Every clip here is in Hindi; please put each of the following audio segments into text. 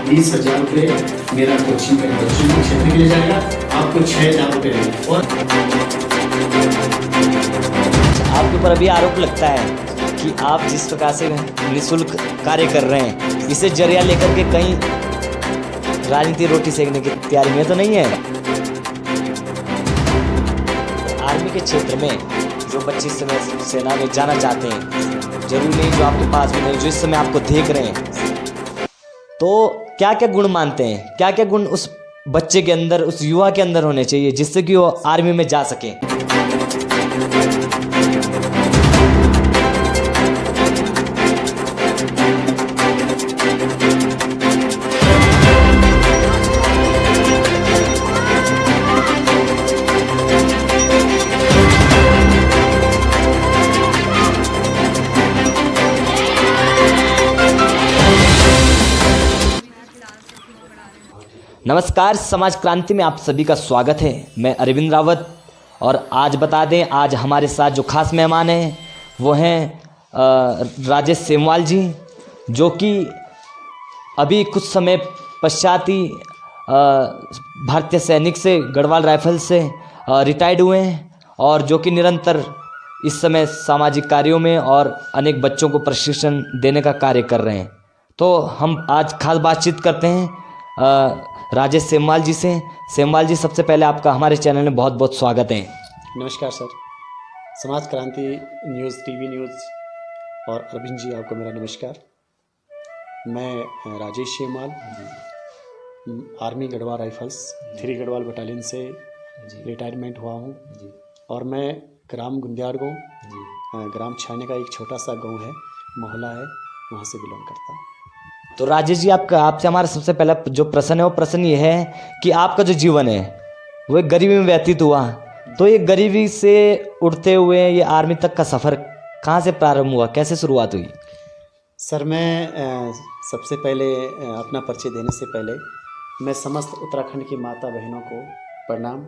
20,000 रुपये मेरा कोचिंग का बच्चों के क्षेत्र के लिए जाएगा, आपको 6,000 रुपये रहेंगे। और आपके ऊपर अभी आरोप लगता है कि आप जिस प्रकार से निःशुल्क कार्य कर रहे हैं, इसे जरिया लेकर के कहीं राजनीति रोटी सेकने की तैयारी में तो नहीं है। आर्मी के क्षेत्र में जो बच्चे इस समय सेना में जाना चाहते हैं, जरूरी नहीं जो आपके पास भी नहीं, जो इस समय आपको देख रहे हैं, तो क्या क्या गुण मानते हैं, क्या क्या गुण उस बच्चे के अंदर, उस युवा के अंदर होने चाहिए जिससे कि वो आर्मी में जा सके? नमस्कार, समाज क्रांति में आप सभी का स्वागत है। मैं अरविंद रावत। और आज बता दें, आज हमारे साथ जो खास मेहमान हैं वो हैं राजेश सेमवाल जी, जो कि अभी कुछ समय पश्चात ही भारतीय सैनिक से, गढ़वाल राइफल से रिटायर्ड हुए हैं, और जो कि निरंतर इस समय सामाजिक कार्यों में और अनेक बच्चों को प्रशिक्षण देने का कार्य कर रहे हैं। तो हम आज खास बातचीत करते हैं राजेश सेमवाल जी से। सेमवाल जी, सबसे पहले आपका हमारे चैनल में बहुत बहुत स्वागत है। नमस्कार सर। समाज क्रांति न्यूज़, टीवी न्यूज़ और अरविंद जी, आपको मेरा नमस्कार। मैं Rajesh Semwal, army Garhwal rifles 3 Garhwal battalion से रिटायरमेंट हुआ हूँ, और मैं ग्राम गुंदियाड़ गाँव, ग्राम छाने का एक छोटा सा गाँव है, मोहल्ला है, वहाँ से बिलोंग करता हूँ। तो राजेश जी, आपसे हमारा सबसे पहला जो प्रश्न है वो प्रश्न ये है कि आपका जो जीवन है वो एक गरीबी में व्यतीत हुआ, तो ये गरीबी से उठते हुए ये आर्मी तक का सफ़र कहाँ से प्रारंभ हुआ, कैसे शुरुआत हुई? सर, मैं सबसे पहले अपना परिचय देने से पहले मैं समस्त उत्तराखंड की माता बहनों को प्रणाम।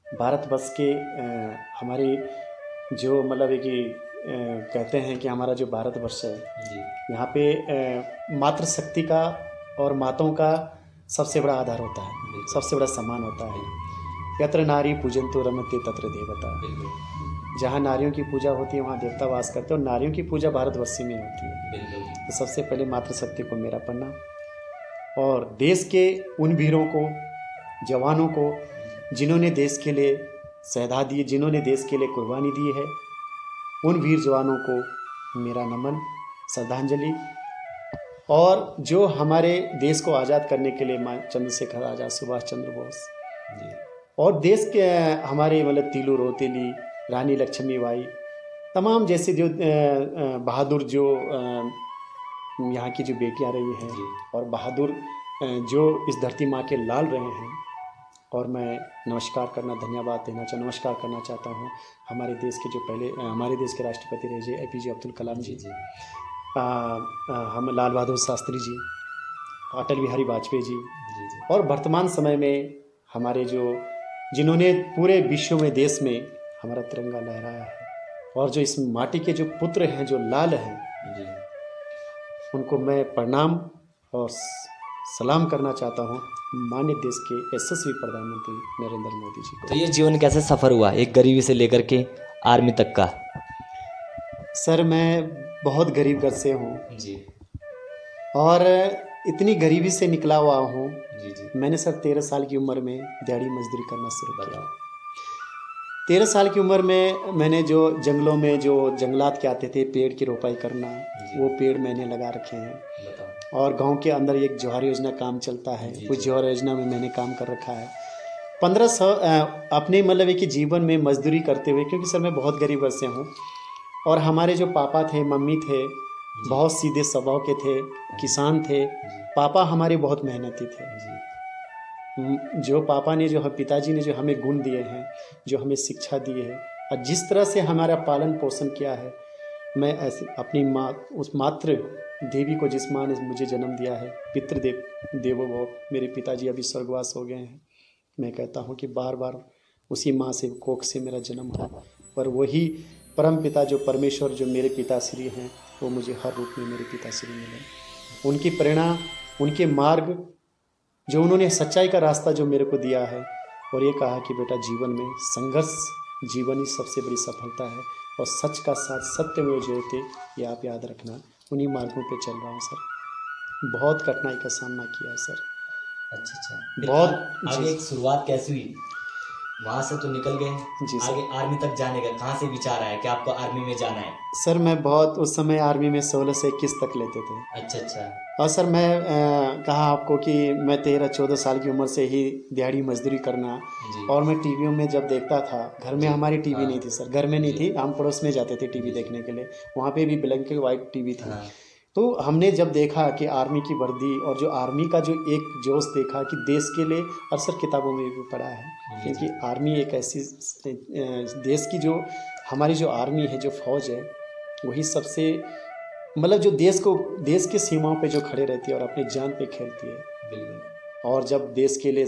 भारतवर्ष के हमारी जो मतलब है कि कहते हैं कि हमारा जो भारतवर्ष है, यहाँ पे मातृशक्ति का और माताओं का सबसे बड़ा आधार होता है, सबसे बड़ा सम्मान होता है। यत्र नारी पूजन्तो रमन्ते तत्र देवता। जहाँ नारियों की पूजा होती है वहाँ देवता वास करते हैं, और नारियों की पूजा भारतवर्षी में होती है। तो सबसे पहले मातृशक्ति को मेरा प्रणाम, और देश के उन वीरों को, जवानों को, जिन्होंने देश के लिए शहादत दी, जिन्होंने देश के लिए कुर्बानी दी है, उन वीर जवानों को मेरा नमन, श्रद्धांजलि। और जो हमारे देश को आज़ाद करने के लिए चंद्रशेखर आज़ाद, सुभाष चंद्र बोस, और देश के हमारे मतलब तीलू रोतेली, रानी लक्ष्मीबाई, तमाम जैसे जो बहादुर जो यहाँ की जो बेटियाँ रही हैं, और बहादुर जो इस धरती माँ के लाल रहे हैं, और मैं नमस्कार करना चाहता हूँ हमारे देश के जो पहले हमारे देश के राष्ट्रपति रहे जी APJ अब्दुल कलाम जी, हम लाल बहादुर शास्त्री जी, अटल बिहारी वाजपेयी जी, और वर्तमान समय में हमारे जिन्होंने पूरे विश्व में, देश में हमारा तिरंगा लहराया है, और जो इस माटी के जो पुत्र हैं, जो लाल हैं, उनको मैं प्रणाम और सलाम करना चाहता हूँ माननीय देश के यशस्वी प्रधानमंत्री नरेंद्र मोदी जी को। तो ये जीवन कैसे सफ़र हुआ एक गरीबी से लेकर के आर्मी तक का? सर, मैं बहुत गरीब घर से हूँ जी, और इतनी गरीबी से निकला हुआ हूँ। जी। मैंने सर 13 साल की उम्र में दिहाड़ी मजदूरी करना शुरू किया। 13 साल की उम्र में मैंने जो जंगलों में जो जंगलात के आते थे, पेड़ की रोपाई करना, वो पेड़ मैंने लगा रखे हैं। और गांव के अंदर एक जौहर योजना काम चलता है, उस जौहर योजना में मैंने काम कर रखा है। 1500 अपने मतलब है कि जीवन में मजदूरी करते हुए, क्योंकि सर मैं बहुत गरीब घर से हूँ, और हमारे जो पापा थे, मम्मी थे, बहुत सीधे स्वभाव के थे, किसान थे। पापा हमारे बहुत मेहनती थे। जो पापा ने, जो पिताजी ने जो हमें गुण दिए हैं, जो हमें शिक्षा दी है, और जिस तरह से हमारा पालन पोषण किया है, मैं ऐसे अपनी माँ, उस मातृ देवी को, जिस माँ ने मुझे जन्म दिया है, पितृदेव देवो भव, मेरे पिताजी अभी स्वर्गवास हो गए हैं। मैं कहता हूँ कि बार बार उसी माँ से, कोख से मेरा जन्म था, पर वही परम पिता जो परमेश्वर, जो मेरे पिताश्री हैं, वो मुझे हर रूप में मेरे पिताश्री मिले। उनकी प्रेरणा उनके मार्ग जो उन्होंने सच्चाई का रास्ता जो मेरे को दिया है, और ये कहा कि बेटा जीवन में संघर्ष जीवन ही सबसे बड़ी सफलता है, और सच का साथ सत्य में जयते, ये आप याद रखना। उन्हीं मार्गों पे चल रहा हूँ सर। बहुत कठिनाई का सामना किया है सर। अच्छा। फिर बहुत आगे एक शुरुआत कैसी हुई? वहाँ से तो निकल गए, जी सर। आगे आर्मी तक जाने का कहाँ से विचार आया कि आपको आर्मी में जाना है? सर मैं बहुत उस समय आर्मी में 16 से 21 तक लेते थे। अच्छा। और सर मैं कहा आपको कि मैं 13-14 साल की उम्र से ही दिहाड़ी मजदूरी करना, जी। और मैं टीवियों में जब देखता था, घर में जी। हमारी टीवी हाँ। नहीं थी सर, घर में नहीं जी। थी, हम पड़ोस में जाते थे टीवी जी। देखने के लिए। वहाँ पे भी ब्लैक एंड वाइट टीवी थी। हाँ। तो हमने जब देखा कि आर्मी की वर्दी और जो आर्मी का जो एक जोश देखा कि देश के लिए, और सर किताबों में भी पढ़ा है, क्योंकि आर्मी एक ऐसी देश की जो हमारी जो आर्मी है, जो फौज है, वही सबसे मतलब जो देश की सीमाओं पे जो खड़े रहती है और अपनी जान पे खेलती है। बिल्कुल। और जब देश के लिए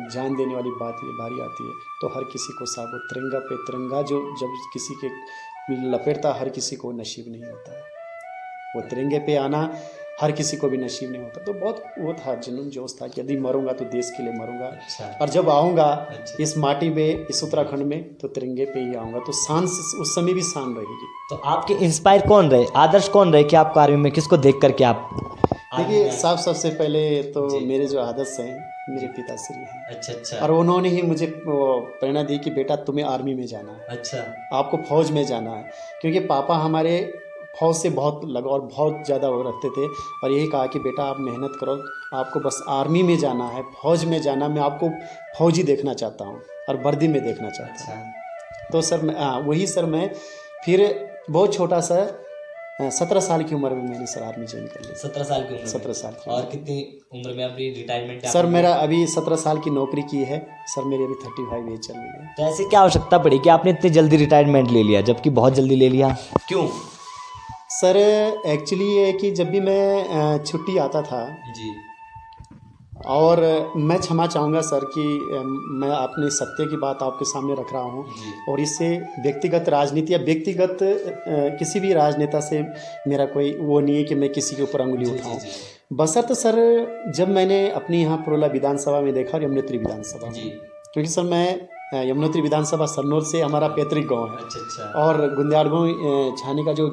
जान देने वाली बारी आती है, तो हर किसी को साबुत तिरंगा पे तिरंगा जो जब किसी के लपेटता, हर किसी को नसीब नहीं होता है। वो तिरंगे पे आना हर किसी को भी नसीब नहीं होता। तो बहुत वो था, जुनून जोश था कि यदि मरूंगा तो देश के लिए मरूंगा। अच्छा। और जब आऊँगा अच्छा। इस माटी में, इस उत्तराखंड में, तो तिरंगे पे ही आऊँगा, तो शान उस समय भी शान रहेगी। तो आपके इंस्पायर कौन रहे, आदर्श कौन रहे कि आपको आर्मी में, किसको देख करके आप? देखिए साहब, सबसे पहले तो जी। मेरे जो आदर्श हैं, मेरे पिताश्री हैं। अच्छा। और उन्होंने ही मुझे प्रेरणा दी कि बेटा तुम्हें आर्मी में जाना है, अच्छा। आपको फौज में जाना है। क्योंकि पापा हमारे फौज से बहुत लगाव और बहुत ज़्यादा वो रखते थे, और यही कहा कि बेटा आप मेहनत करो, आपको बस आर्मी में जाना है, फौज में जाना, मैं आपको फौजी देखना चाहता हूँ और वर्दी में देखना चाहता हूँ। तो सर वही सर मैं फिर बहुत छोटा सा 17 साल की उम्र में मैंने सर आर्मी ज्वाइन कर लिया। 17 साल की उम्र में? 17 साल की। और कितनी उम्र में अपनी रिटायरमेंट? सर मेरा अभी 17 साल की नौकरी की है सर, मेरी अभी 35 एज चल रही है। तो ऐसे क्या आवश्यकता पड़ी कि आपने इतनी जल्दी रिटायरमेंट ले लिया, जबकि बहुत जल्दी ले लिया, क्यों? सर एक्चुअली ये है कि जब भी मैं छुट्टी आता था जी, और मैं क्षमा चाहूँगा सर कि मैं अपने सत्य की बात आपके सामने रख रहा हूँ, जी। और इससे व्यक्तिगत राजनीति या व्यक्तिगत किसी भी राजनेता से मेरा कोई वो नहीं है कि मैं किसी के ऊपर अंगुली उठाऊँ। बशर्ते सर जब मैंने अपनी यहाँ पुरोला विधानसभा में देखा और यमुनोत्री विधानसभा में, क्योंकि सर मैं यमुनोत्री विधानसभा सरनोल से हमारा पैतृक गांव है। अच्छा। और गुंदियाड़ गाँव छाने का जो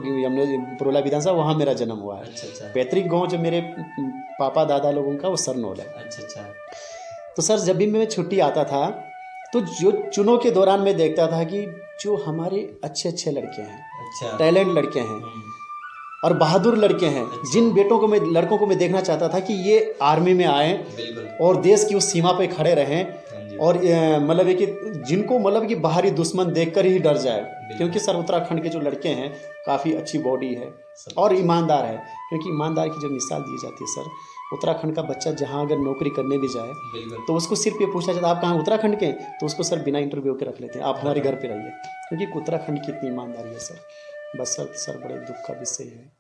पुरोला विधानसभा, वहाँ मेरा जन्म हुआ है। अच्छा। पैतृक गांव जो मेरे पापा दादा लोगों का, वो सरनोल है। अच्छा। तो सर जब भी मैं छुट्टी आता था, तो जो चुनाव के दौरान मैं देखता था कि जो हमारे अच्छे लड़के हैं, अच्छा, टैलेंट लड़के हैं और बहादुर लड़के हैं, जिन लड़कों को मैं देखना चाहता था कि ये आर्मी में आए और देश की उस सीमा पे खड़े रहें, और मतलब है कि जिनको मतलब कि बाहरी दुश्मन देखकर ही डर जाए। क्योंकि सर उत्तराखंड के जो लड़के हैं, काफ़ी अच्छी बॉडी है और ईमानदार है। क्योंकि ईमानदार की जो मिसाल दी जाती है सर, उत्तराखंड का बच्चा जहाँ अगर नौकरी करने भी जाए तो उसको सिर्फ ये पूछा जाता है आप कहाँ उत्तराखंड के, तो उसको सर बिना इंटरव्यू के रख लेते हैं, आप हमारे घर पे रहिए। क्योंकि उत्तराखंड की इतनी ईमानदारी है सर। बस सर बड़े दुख का विषय है,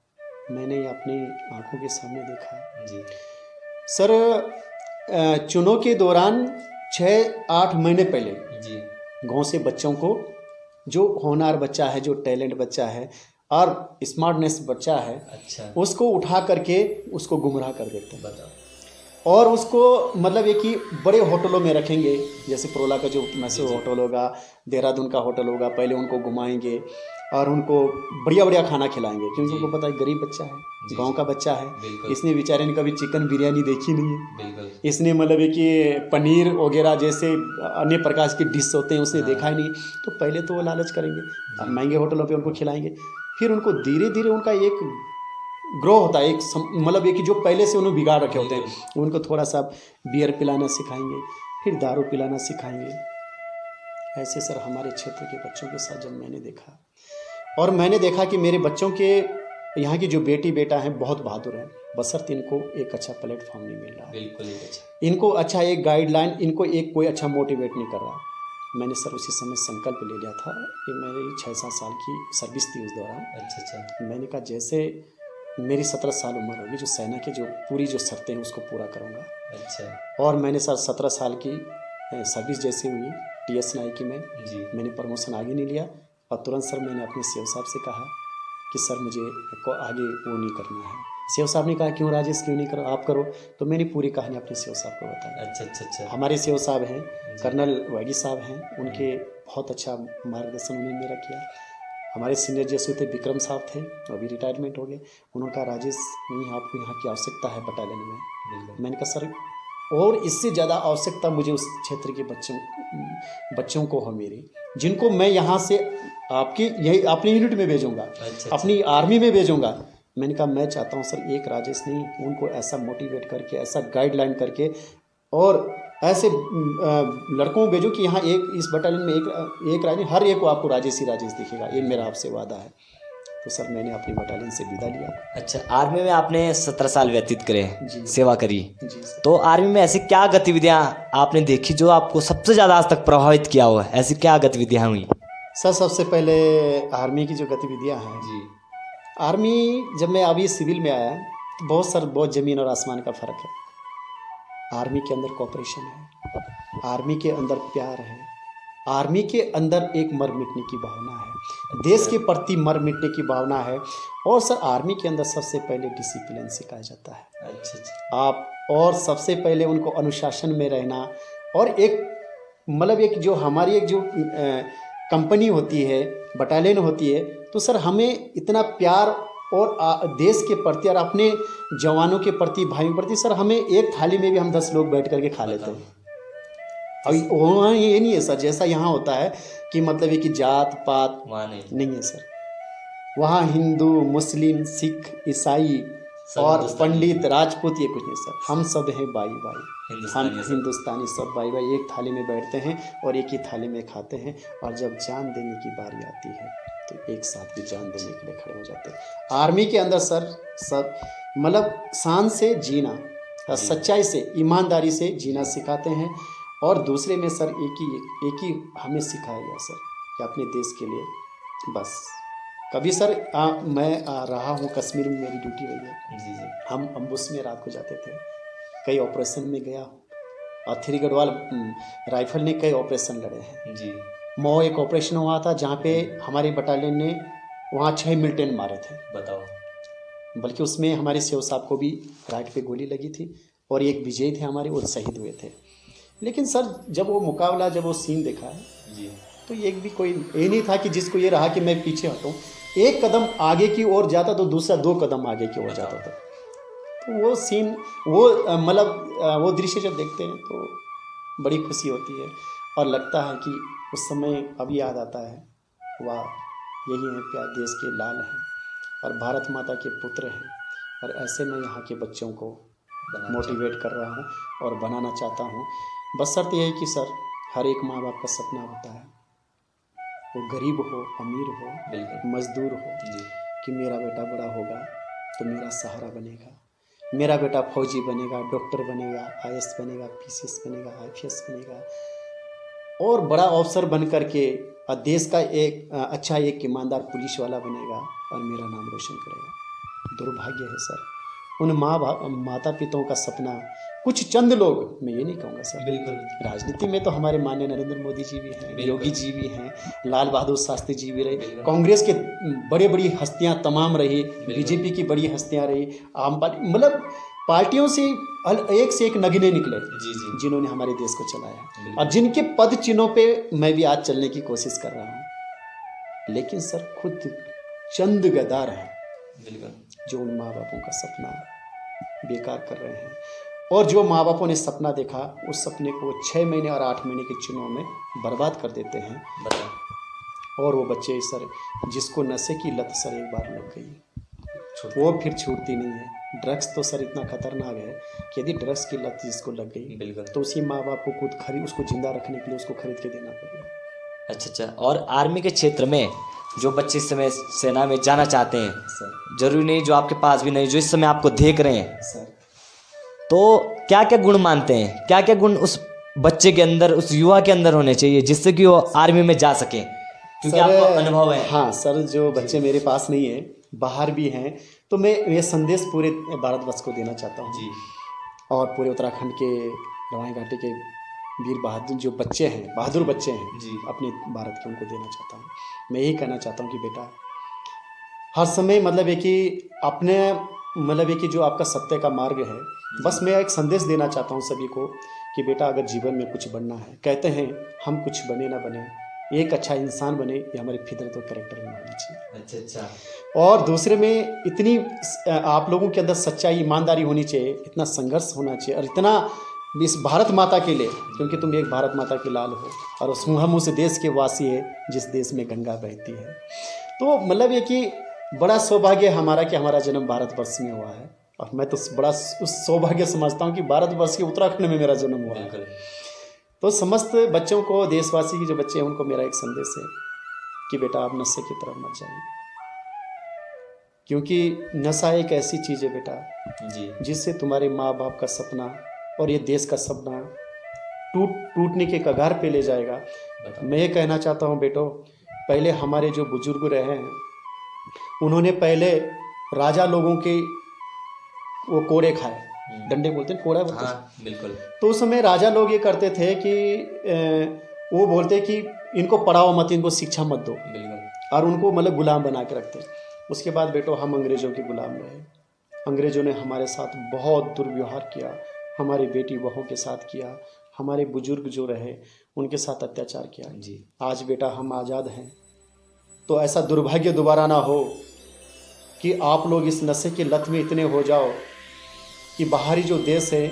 मैंने ये अपनी आंखों के सामने देखा जी। सर चुनाव के दौरान 6-8 महीने पहले जी गाँव से बच्चों को, जो होनहार बच्चा है, जो टैलेंट बच्चा है और स्मार्टनेस बच्चा है, अच्छा, उसको उठा करके उसको गुमराह कर देते हैं। और उसको मतलब ये कि बड़े होटलों में रखेंगे, जैसे पुरोला का जो मैसूर होटल होगा, देहरादून का होटल होगा, पहले उनको घुमाएंगे और उनको बढ़िया खाना खिलाएंगे। क्योंकि उनको पता है गरीब बच्चा है, गांव का बच्चा है, इसने बेचारे ने कभी चिकन बिरयानी देखी नहीं है, इसने मतलब है कि पनीर वगैरह जैसे अन्य प्रकार की डिश होते हैं उसने देखा ही नहीं। तो पहले तो वो लालच करेंगे, महंगे होटलों पे उनको खिलाएंगे, फिर उनको धीरे धीरे उनका एक ग्रो होता है, एक मतलब ये कि जो पहले से उन्हें बिगाड़ रखे होते हैं, उनको थोड़ा सा बियर पिलाना सिखाएंगे, फिर दारू पिलाना सिखाएंगे। ऐसे सर हमारे क्षेत्र के बच्चों के साथ जब मैंने देखा, और मैंने देखा कि मेरे बच्चों के यहाँ की जो बेटी बेटा हैं बहुत बहादुर हैं, बशर्ते इनको एक अच्छा प्लेटफॉर्म नहीं मिल रहा, बिल्कुल अच्छा, इनको अच्छा एक गाइडलाइन, इनको एक कोई अच्छा मोटिवेट नहीं कर रहा। मैंने सर उसी समय संकल्प ले लिया था कि मेरी 6-7 साल की सर्विस थी उस दौरान। अच्छा। मैंने कहा जैसे मेरी 17 साल उम्र होगी, जो सेना के जो पूरी जो शर्तें हैं उसको पूरा करूँगा। अच्छा। और मैंने सर 17 साल की सर्विस जैसे हुई TS नाइकी में जी, मैंने प्रमोशन आगे नहीं लिया, और तुरंत सर मैंने अपने सीओ साहब से कहा कि सर मुझे को आगे वो नहीं करना है, सेव साहब ने कहा क्यों राजेश, क्यों नहीं करो, आप करो। तो मैंने पूरी कहानी अपने सेव साहब को बताई। अच्छा। हमारे सेव साहब हैं, कर्नल वैगी साहब हैं, उनके बहुत अच्छा मार्गदर्शन उन्होंने मेरा किया। हमारे सीनियर जैसे थे विक्रम साहब थे, अभी रिटायरमेंट हो गए। उन्होंने कहा राजेश नहीं, आपको यहाँ की आवश्यकता है बटालियन में। मैंने कहा सर, और इससे ज़्यादा आवश्यकता मुझे उस क्षेत्र के बच्चों को हो मेरी, जिनको मैं यहाँ से आपकी यही अपनी यूनिट में भेजूँगा, अपनी आर्मी में भेजूँगा। मैंने कहा मैं चाहता हूँ सर, एक राजेश नहीं, उनको ऐसा मोटिवेट करके, ऐसा गाइडलाइन करके, और ऐसे लड़कों को भेजो कि यहाँ एक इस बटालियन में एक राजेश, हर एक को आपको राजेश ही राजेश दिखेगा। ये मेरा आपसे वादा है। तो सर मैंने अपनी बटालियन से विदा लिया। अच्छा, आर्मी में आपने 17 साल व्यतीत करे, सेवा करी। जी सर। तो आर्मी में ऐसी क्या गतिविधियां आपने देखी जो आपको सबसे ज़्यादा आज तक प्रभावित किया हुआ है? ऐसी क्या गतिविधियां हुई? सर सबसे पहले आर्मी की जो गतिविधियां हैं जी, आर्मी, जब मैं अभी सिविल में आया तो बहुत ज़मीन और आसमान का फ़र्क है। आर्मी के अंदर कोऑपरेशन है, आर्मी के अंदर प्यार है, आर्मी के अंदर एक मर मिटने की भावना है, देश के प्रति मर मिटने की भावना है। और सर आर्मी के अंदर सबसे पहले डिसिप्लिन सिखाया जाता है। अच्छा। आप, और सबसे पहले उनको अनुशासन में रहना, और एक मतलब एक जो हमारी एक जो कंपनी होती है, बटालियन होती है, तो सर हमें इतना प्यार और देश के प्रति और अपने जवानों के प्रति, भाइयों के प्रति, सर हमें एक थाली में भी हम 10 लोग बैठ करके खा लेते हैं। अब वहाँ ये नहीं है सर जैसा यहाँ होता है कि मतलब ये कि जात पात नहीं है सर। वहाँ हिंदू, मुस्लिम, सिख, ईसाई और पंडित, राजपूत, ये कुछ नहीं सर। हम सब हैं भाई भाई, हम हिंदुस्तानी सब भाई भाई एक थाली में बैठते हैं और एक ही थाली में खाते हैं। और जब जान देने की बारी आती है तो एक साथ भी जान देने के लिए खड़े हो जाते हैं। आर्मी के अंदर सर सब मतलब शान से जीना, सच्चाई से, ईमानदारी से जीना सिखाते हैं। और दूसरे में सर एक ही हमें सिखाया गया सर कि अपने देश के लिए बस। कभी सर मैं रहा हूँ कश्मीर में, मेरी ड्यूटी रही है। जी। हम अम्बुस में रात को जाते थे, कई ऑपरेशन में गया हूँ, और 3 गढ़वाल राइफल ने कई ऑपरेशन लड़े हैं जी। मऊ एक ऑपरेशन हुआ था जहाँ पे हमारे बटालियन ने वहाँ 6 मिलिटेंट मारे थे। बताओ। बल्कि उसमें हमारे सेव साहब को भी राइट पे गोली लगी थी, और एक विजय थे हमारे, वो शहीद हुए थे। लेकिन सर जब वो मुकाबला, जब वो सीन देखा जी, तो एक भी कोई ये नहीं था कि जिसको ये रहा कि मैं पीछे हटूँ। एक कदम आगे की ओर जाता तो दूसरा 2 कदम आगे की ओर जाता था। तो वो सीन, वो मतलब वो दृश्य जब देखते हैं तो बड़ी खुशी होती है, और लगता है कि उस समय अभी याद आता है, वाह यही है प्यार, देश के लाल हैं और भारत माता के पुत्र हैं। और ऐसे मैं यहाँ के बच्चों को मोटिवेट कर रहा हूँ और बनाना चाहता हूँ। बस शर्त यह है कि सर हर एक माँ बाप का सपना होता है, वो गरीब हो, अमीर हो, मजदूर हो, कि मेरा बेटा बड़ा होगा तो मेरा सहारा बनेगा, मेरा बेटा फौजी बनेगा, डॉक्टर बनेगा, IAS बनेगा, PCS बनेगा, IPS बनेगा, और बड़ा अफसर बन करके देश का एक अच्छा एक ईमानदार पुलिस वाला बनेगा और मेरा नाम रोशन करेगा। दुर्भाग्य है सर उन माता पिताओं का सपना कुछ चंद लोग, मैं ये नहीं कहूँगा सर, बिल्कुल राजनीति में तो हमारे माननीय नरेंद्र मोदी जी भी हैं, योगी जी भी हैं, लाल बहादुर शास्त्री जी भी रहे, कांग्रेस के बड़ी बड़ी हस्तियां तमाम रही, बीजेपी की बड़ी हस्तियां रही, आम पार्टी, मतलब पार्टियों से एक से एक नगीने निकले जिन्होंने हमारे देश को चलाया, और जिनके पद चिन्हों पे मैं भी आज चलने की कोशिश कर रहा हूँ। लेकिन सर खुद चंद गद्दार हैं जो उन माँ बापों का सपना बेकार कर रहे हैं, और जो माँ बापों ने सपना देखा उस सपने को 6 महीने और 8 महीने के चुनाव में बर्बाद कर देते हैं। और वो बच्चे सर जिसको नशे की लत सर एक बार लग गई वो फिर छूटती नहीं है। ड्रग्स तो सर इतना खतरनाक है कि यदि ड्रग्स की लत जिसको लग गई तो उसी माँ बाप को खुद उसको जिंदा रखने के लिए उसको खरीद के देना पड़ेगा। अच्छा। और आर्मी के क्षेत्र में जो बच्चे इस समय सेना में जाना चाहते हैं सर, जरूरी नहीं जो आपके पास भी नहीं, जो इस समय आपको देख रहे हैं सर, तो क्या क्या गुण मानते हैं, क्या क्या गुण उस बच्चे के अंदर, उस युवा के अंदर होने चाहिए जिससे कि वो आर्मी में जा सके? क्योंकि आपको अनुभव है। हाँ सर, जो बच्चे मेरे पास नहीं है, बाहर भी हैं, तो मैं ये संदेश पूरे भारतवर्ष को देना चाहता हूँ जी। और पूरे उत्तराखंड के रवाई घाटी के वीर बहादुर जो बच्चे हैं, बहादुर बच्चे हैं जी, अपने भारत के, उनको देना चाहता हूँ। मैं यही कहना चाहता हूँ कि बेटा हर समय मतलब है कि अपने मतलब ये कि जो आपका सत्य का मार्ग है, बस मैं एक संदेश देना चाहता हूँ सभी को कि बेटा अगर जीवन में कुछ बनना है, कहते हैं हम कुछ बने ना बने, एक अच्छा इंसान बने, ये हमारी फितरत और कैरेक्टर में होना चाहिए। अच्छा अच्छा। और दूसरे में इतनी आप लोगों के अंदर सच्चाई, ईमानदारी होनी चाहिए, इतना संघर्ष होना चाहिए, और इतना इस भारत माता के लिए, क्योंकि तुम एक भारत माता की लाल हो और हम उस देश के वासी है जिस देश में गंगा बहती है। तो मतलब ये कि बड़ा सौभाग्य हमारा कि हमारा जन्म भारतवर्ष में हुआ है, और मैं तो बड़ा उस सौभाग्य समझता हूँ कि भारतवर्ष के उत्तराखंड में मेरा जन्म हुआ है। तो समस्त बच्चों को, देशवासी के जो बच्चे हैं, उनको मेरा एक संदेश है कि बेटा आप नशे की तरफ मत जाइए, क्योंकि नशा एक ऐसी चीज़ है बेटा जी, जिससे तुम्हारे माँ बाप का सपना और ये देश का सपना टूटने के कगार पे ले जाएगा। मैं ये कहना चाहता हूँ बेटो, पहले हमारे जो बुजुर्ग रहे हैं, उन्होंने पहले राजा लोगों के वो कोड़े खाए, डंडे बोलते हैं, कोड़ा बोलते हैं। हाँ बिल्कुल। तो उस समय राजा लोग ये करते थे कि वो बोलते कि इनको पढ़ाओ मत, इनको शिक्षा मत दो, बिल्कुल, और उनको मतलब गुलाम बना के रखते। उसके बाद बेटो हम अंग्रेज़ों के गुलाम रहे, अंग्रेज़ों ने हमारे साथ बहुत दुर्व्यवहार किया, हमारी बेटी बहू के साथ किया, हमारे बुजुर्ग जो रहे उनके साथ अत्याचार किया जी। आज बेटा हम आज़ाद हैं, तो ऐसा दुर्भाग्य दोबारा ना हो कि आप लोग इस नशे की लत में इतने हो जाओ कि बाहरी जो देश है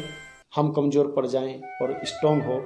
हम कमज़ोर पड़ जाएं और स्ट्रॉन्ग हो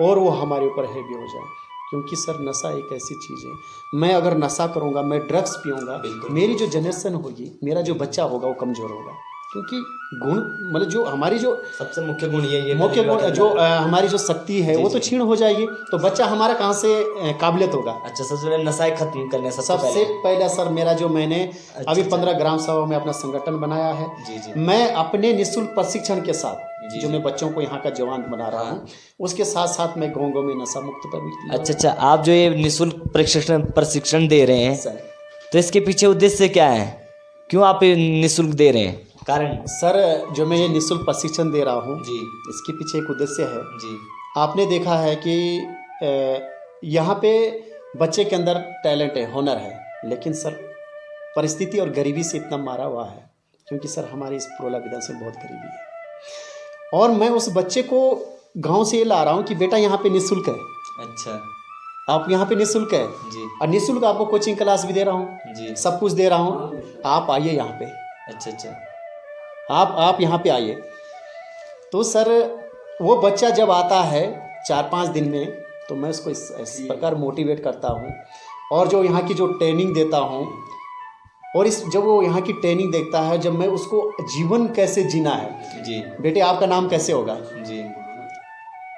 और वो हमारे ऊपर हैवी हो जाए। क्योंकि सर नशा एक ऐसी चीज़ है, मैं अगर नशा करूँगा, मैं ड्रग्स पीऊँगा, मेरी जो जनरेशन होगी, मेरा जो बच्चा होगा वो कमज़ोर होगा। क्योंकि गुण मतलब जो हमारी जो सबसे मुख्य गुण ये मुख्य गुण जो हमारी जो शक्ति है वो तो क्षीण हो जाएगी, तो बच्चा हमारा कहाँ से काबिलियत होगा। अच्छा, सबसे पहले नशा खत्म करने सबसे पहले सर मेरा जो मैंने अभी 15 ग्राम सभा में अपना संगठन बनाया है। जी। मैं अपने निःशुल्क प्रशिक्षण के साथ जो मैं बच्चों को यहाँ का जवान बना रहा हूँ, उसके साथ साथ मैं गाँव में नशा मुक्त पर। अच्छा, आप जो ये निःशुल्क प्रशिक्षण दे रहे हैं सर, तो इसके पीछे उद्देश्य क्या है, क्यों आप निःशुल्क दे रहे हैं, कारण? सर जो मैं ये निःशुल्क प्रशिक्षण दे रहा हूँ जी, इसके पीछे एक उद्देश्य है। जी, आपने देखा है कि यहाँ पे बच्चे के अंदर टैलेंट है, हुनर है, लेकिन सर परिस्थिति और गरीबी से इतना मारा हुआ है, क्योंकि सर हमारे इस प्रोला विधान में बहुत गरीबी है, और मैं उस बच्चे को गांव से ये ला रहा हूँ कि बेटा यहाँ पे निःशुल्क है। अच्छा, आप यहाँ पे निःशुल्क है जी, और निःशुल्क आपको कोचिंग क्लास भी दे रहा हूँ जी, सब कुछ दे रहा हूँ, आप आइए यहाँ पे। अच्छा अच्छा, आप यहाँ पे आइए। तो सर वो बच्चा जब आता है 4-5 दिन में, तो मैं उसको इस प्रकार मोटिवेट करता हूँ, और जो यहाँ की जो ट्रेनिंग देता हूँ, और जब वो यहाँ की ट्रेनिंग देखता है, जब मैं उसको जीवन कैसे जीना है, जी, बेटे आपका नाम कैसे होगा, जी,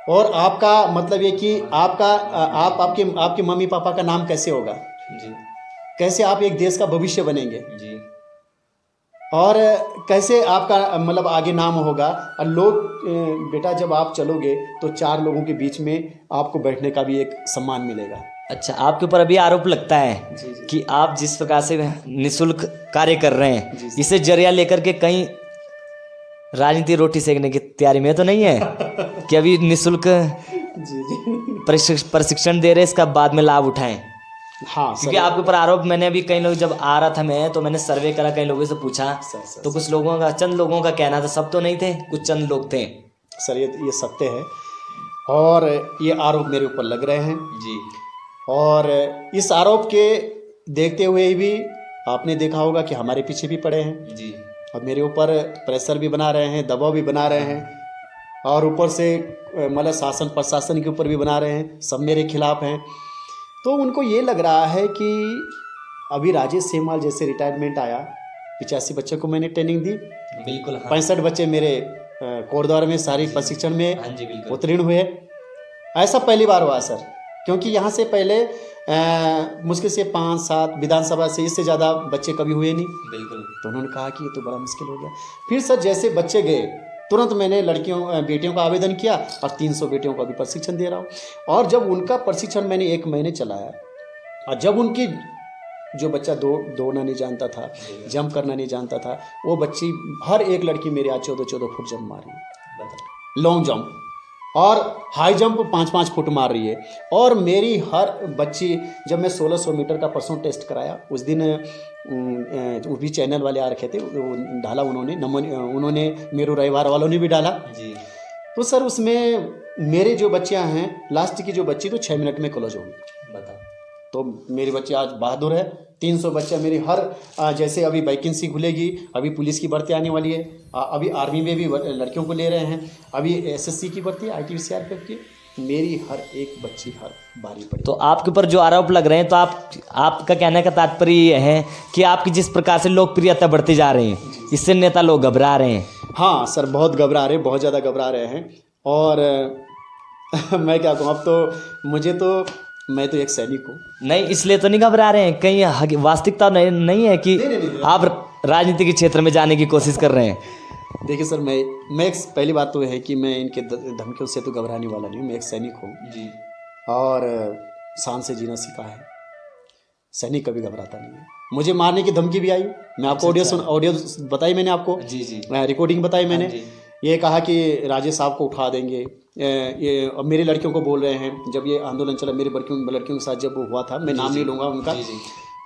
और आपका मतलब ये कि आपके मम्मी पापा का नाम कैसे होगा, जी, कैसे आप एक देश का भविष्य बनेंगे, जी, और कैसे आपका मतलब आगे नाम होगा, और लोग बेटा जब आप चलोगे तो 4 लोगों के बीच में आपको बैठने का भी एक सम्मान मिलेगा। अच्छा, आपके ऊपर अभी आरोप लगता है जी, जी। कि आप जिस प्रकार से निःशुल्क कार्य कर रहे हैं, जी, जी। इसे जरिया लेकर के कहीं राजनीति रोटी सेकने की तैयारी में तो नहीं है कि अभी निःशुल्क जी जी प्रशिक्षण दे रहे, इसका बाद में लाभ उठाएं? हाँ क्योंकि आपके ऊपर आरोप, मैंने अभी कई लोग जब आ रहा था मैं, तो मैंने सर्वे करा, कई लोगों से पूछा, सर, तो कुछ लोगों का, चंद लोगों का कहना था, सब तो नहीं थे, कुछ चंद लोग थे। सर ये सत्य है, और ये आरोप मेरे ऊपर लग रहे हैं जी, और इस आरोप के देखते हुए भी आपने देखा होगा कि हमारे पीछे भी पड़े हैं जी, और मेरे ऊपर प्रेशर भी बना रहे हैं, दबाव भी बना रहे हैं, और ऊपर से मतलब शासन प्रशासन के ऊपर भी बना रहे हैं, सब मेरे खिलाफ हैं। तो उनको ये लग रहा है कि अभी राजेश सेमवाल जैसे रिटायरमेंट आया, 85 बच्चों को मैंने ट्रेनिंग दी, बिल्कुल, हाँ, 65 बच्चे मेरे कोरद्वार में शारीरिक प्रशिक्षण में हाँ जी, बिल्कुल, उत्तीर्ण हुए। ऐसा पहली बार हुआ सर, क्योंकि यहाँ से पहले मुश्किल से 5-7 विधानसभा से इससे ज़्यादा बच्चे कभी हुए नहीं। बिल्कुल, तो उन्होंने कहा कि ये तो बड़ा मुश्किल हो गया। फिर सर जैसे बच्चे गए, तुरंत मैंने बेटियों का आवेदन किया, और 300 बेटियों को अभी प्रशिक्षण दे रहा हूँ। और जब उनका प्रशिक्षण मैंने 1 महीने चलाया, और जब उनकी जो बच्चा दौड़ना नहीं जानता था, जंप करना नहीं जानता था, वो बच्ची हर एक लड़की मेरे आज 14-14 फुट जंप मारी, लॉन्ग जंप। और हाई जंप 5-5 फुट मार रही है। और मेरी हर बच्ची, जब मैं 1600 मीटर का परसों टेस्ट कराया, उस दिन वो भी चैनल वाले आ रखे थे, वो डाला उन्होंने मेरू रविवार वालों ने भी डाला जी। तो सर उसमें मेरे जो बच्चियां हैं, लास्ट की जो बच्ची तो 6 मिनट में क्लोज होगी। बताओ। तो मेरी बच्ची आज बहादुर है। 300 बच्चा मेरी हर जैसे अभी वैकेंसी खुलेगी, अभी पुलिस की भर्ती आने वाली है, अभी आर्मी में भी लड़कियों को ले रहे हैं, अभी एसएससी की भर्ती है, ITBC CRPF की, मेरी हर एक बच्ची हर बारी पड़ी। तो आपके ऊपर जो आरोप लग रहे हैं, तो आपका कहने का तात्पर्य ये है कि आपकी जिस प्रकार से लोकप्रियता बढ़ती जा रही है, इससे नेता लोग घबरा रहे हैं। हाँ सर, बहुत घबरा रहे हैं, बहुत ज़्यादा घबरा रहे हैं। और मैं क्या कहूँ, अब तो मैं तो एक सैनिक हूँ। नहीं, इसलिए तो नहीं घबरा रहे हैं, कहीं वास्तविकता नहीं है कि नहीं। आप राजनीति के क्षेत्र में जाने की कोशिश कर रहे हैं? देखिए सर, मैं एक पहली बात तो है कि मैं इनके धमकियों से तो घबराने वाला नहीं हूँ। मैं एक सैनिक हूँ जी। और शान से जीना सीखा है। सैनिक कभी घबराता नहीं है। मुझे मारने की धमकी भी आई। मैं आपको ऑडियो बताई मैंने आपको, जी। रिकॉर्डिंग बताई मैंने। ये कहा कि राजेश साहब को उठा देंगे। ये अब मेरी लड़कियों को बोल रहे हैं, जब ये आंदोलन चला मेरी लड़कियों के साथ जब वो हुआ था, मैं नाम नहीं लूँगा उनका,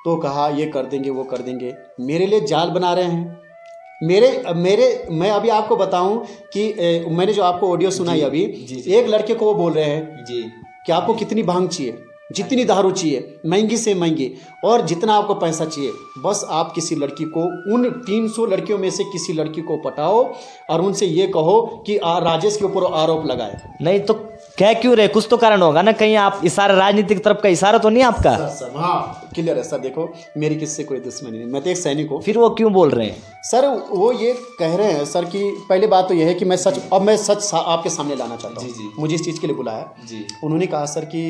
तो कहा ये कर देंगे वो कर देंगे। मेरे लिए जाल बना रहे हैं। मैं अभी आपको बताऊं कि मैंने जो आपको ऑडियो सुनाई अभी, एक लड़के को वो बोल रहे हैं कि आपको कितनी भांग चाहिए, जितनी दारू चाहिए, महंगी से महंगी, और जितना आपको पैसा चाहिए, बस आप किसी लड़की को, उन 300 लड़कियों में से किसी लड़की को पटाओ और उनसे ये कहो कि राजेश के ऊपर आरोप लगाए। नहीं तो कह क्यों रहे? कुछ तो कारण होगा ना, कहीं आप इशारा, राजनीतिक तरफ का इशारा तो नहीं आपका? सर हाँ, क्लियर है सर। देखो, मेरी किससे कोई दुश्मनी नहीं, मैं तो एक सैनिक हूँ। फिर वो क्यों बोल रहे हैं? सर वो ये कह रहे हैं सर कि पहली बात तो यह है कि मैं सच आपके सामने लाना चाहता हूँ। मुझे इस चीज़ के लिए बुलाया। उन्होंने कहा सर कि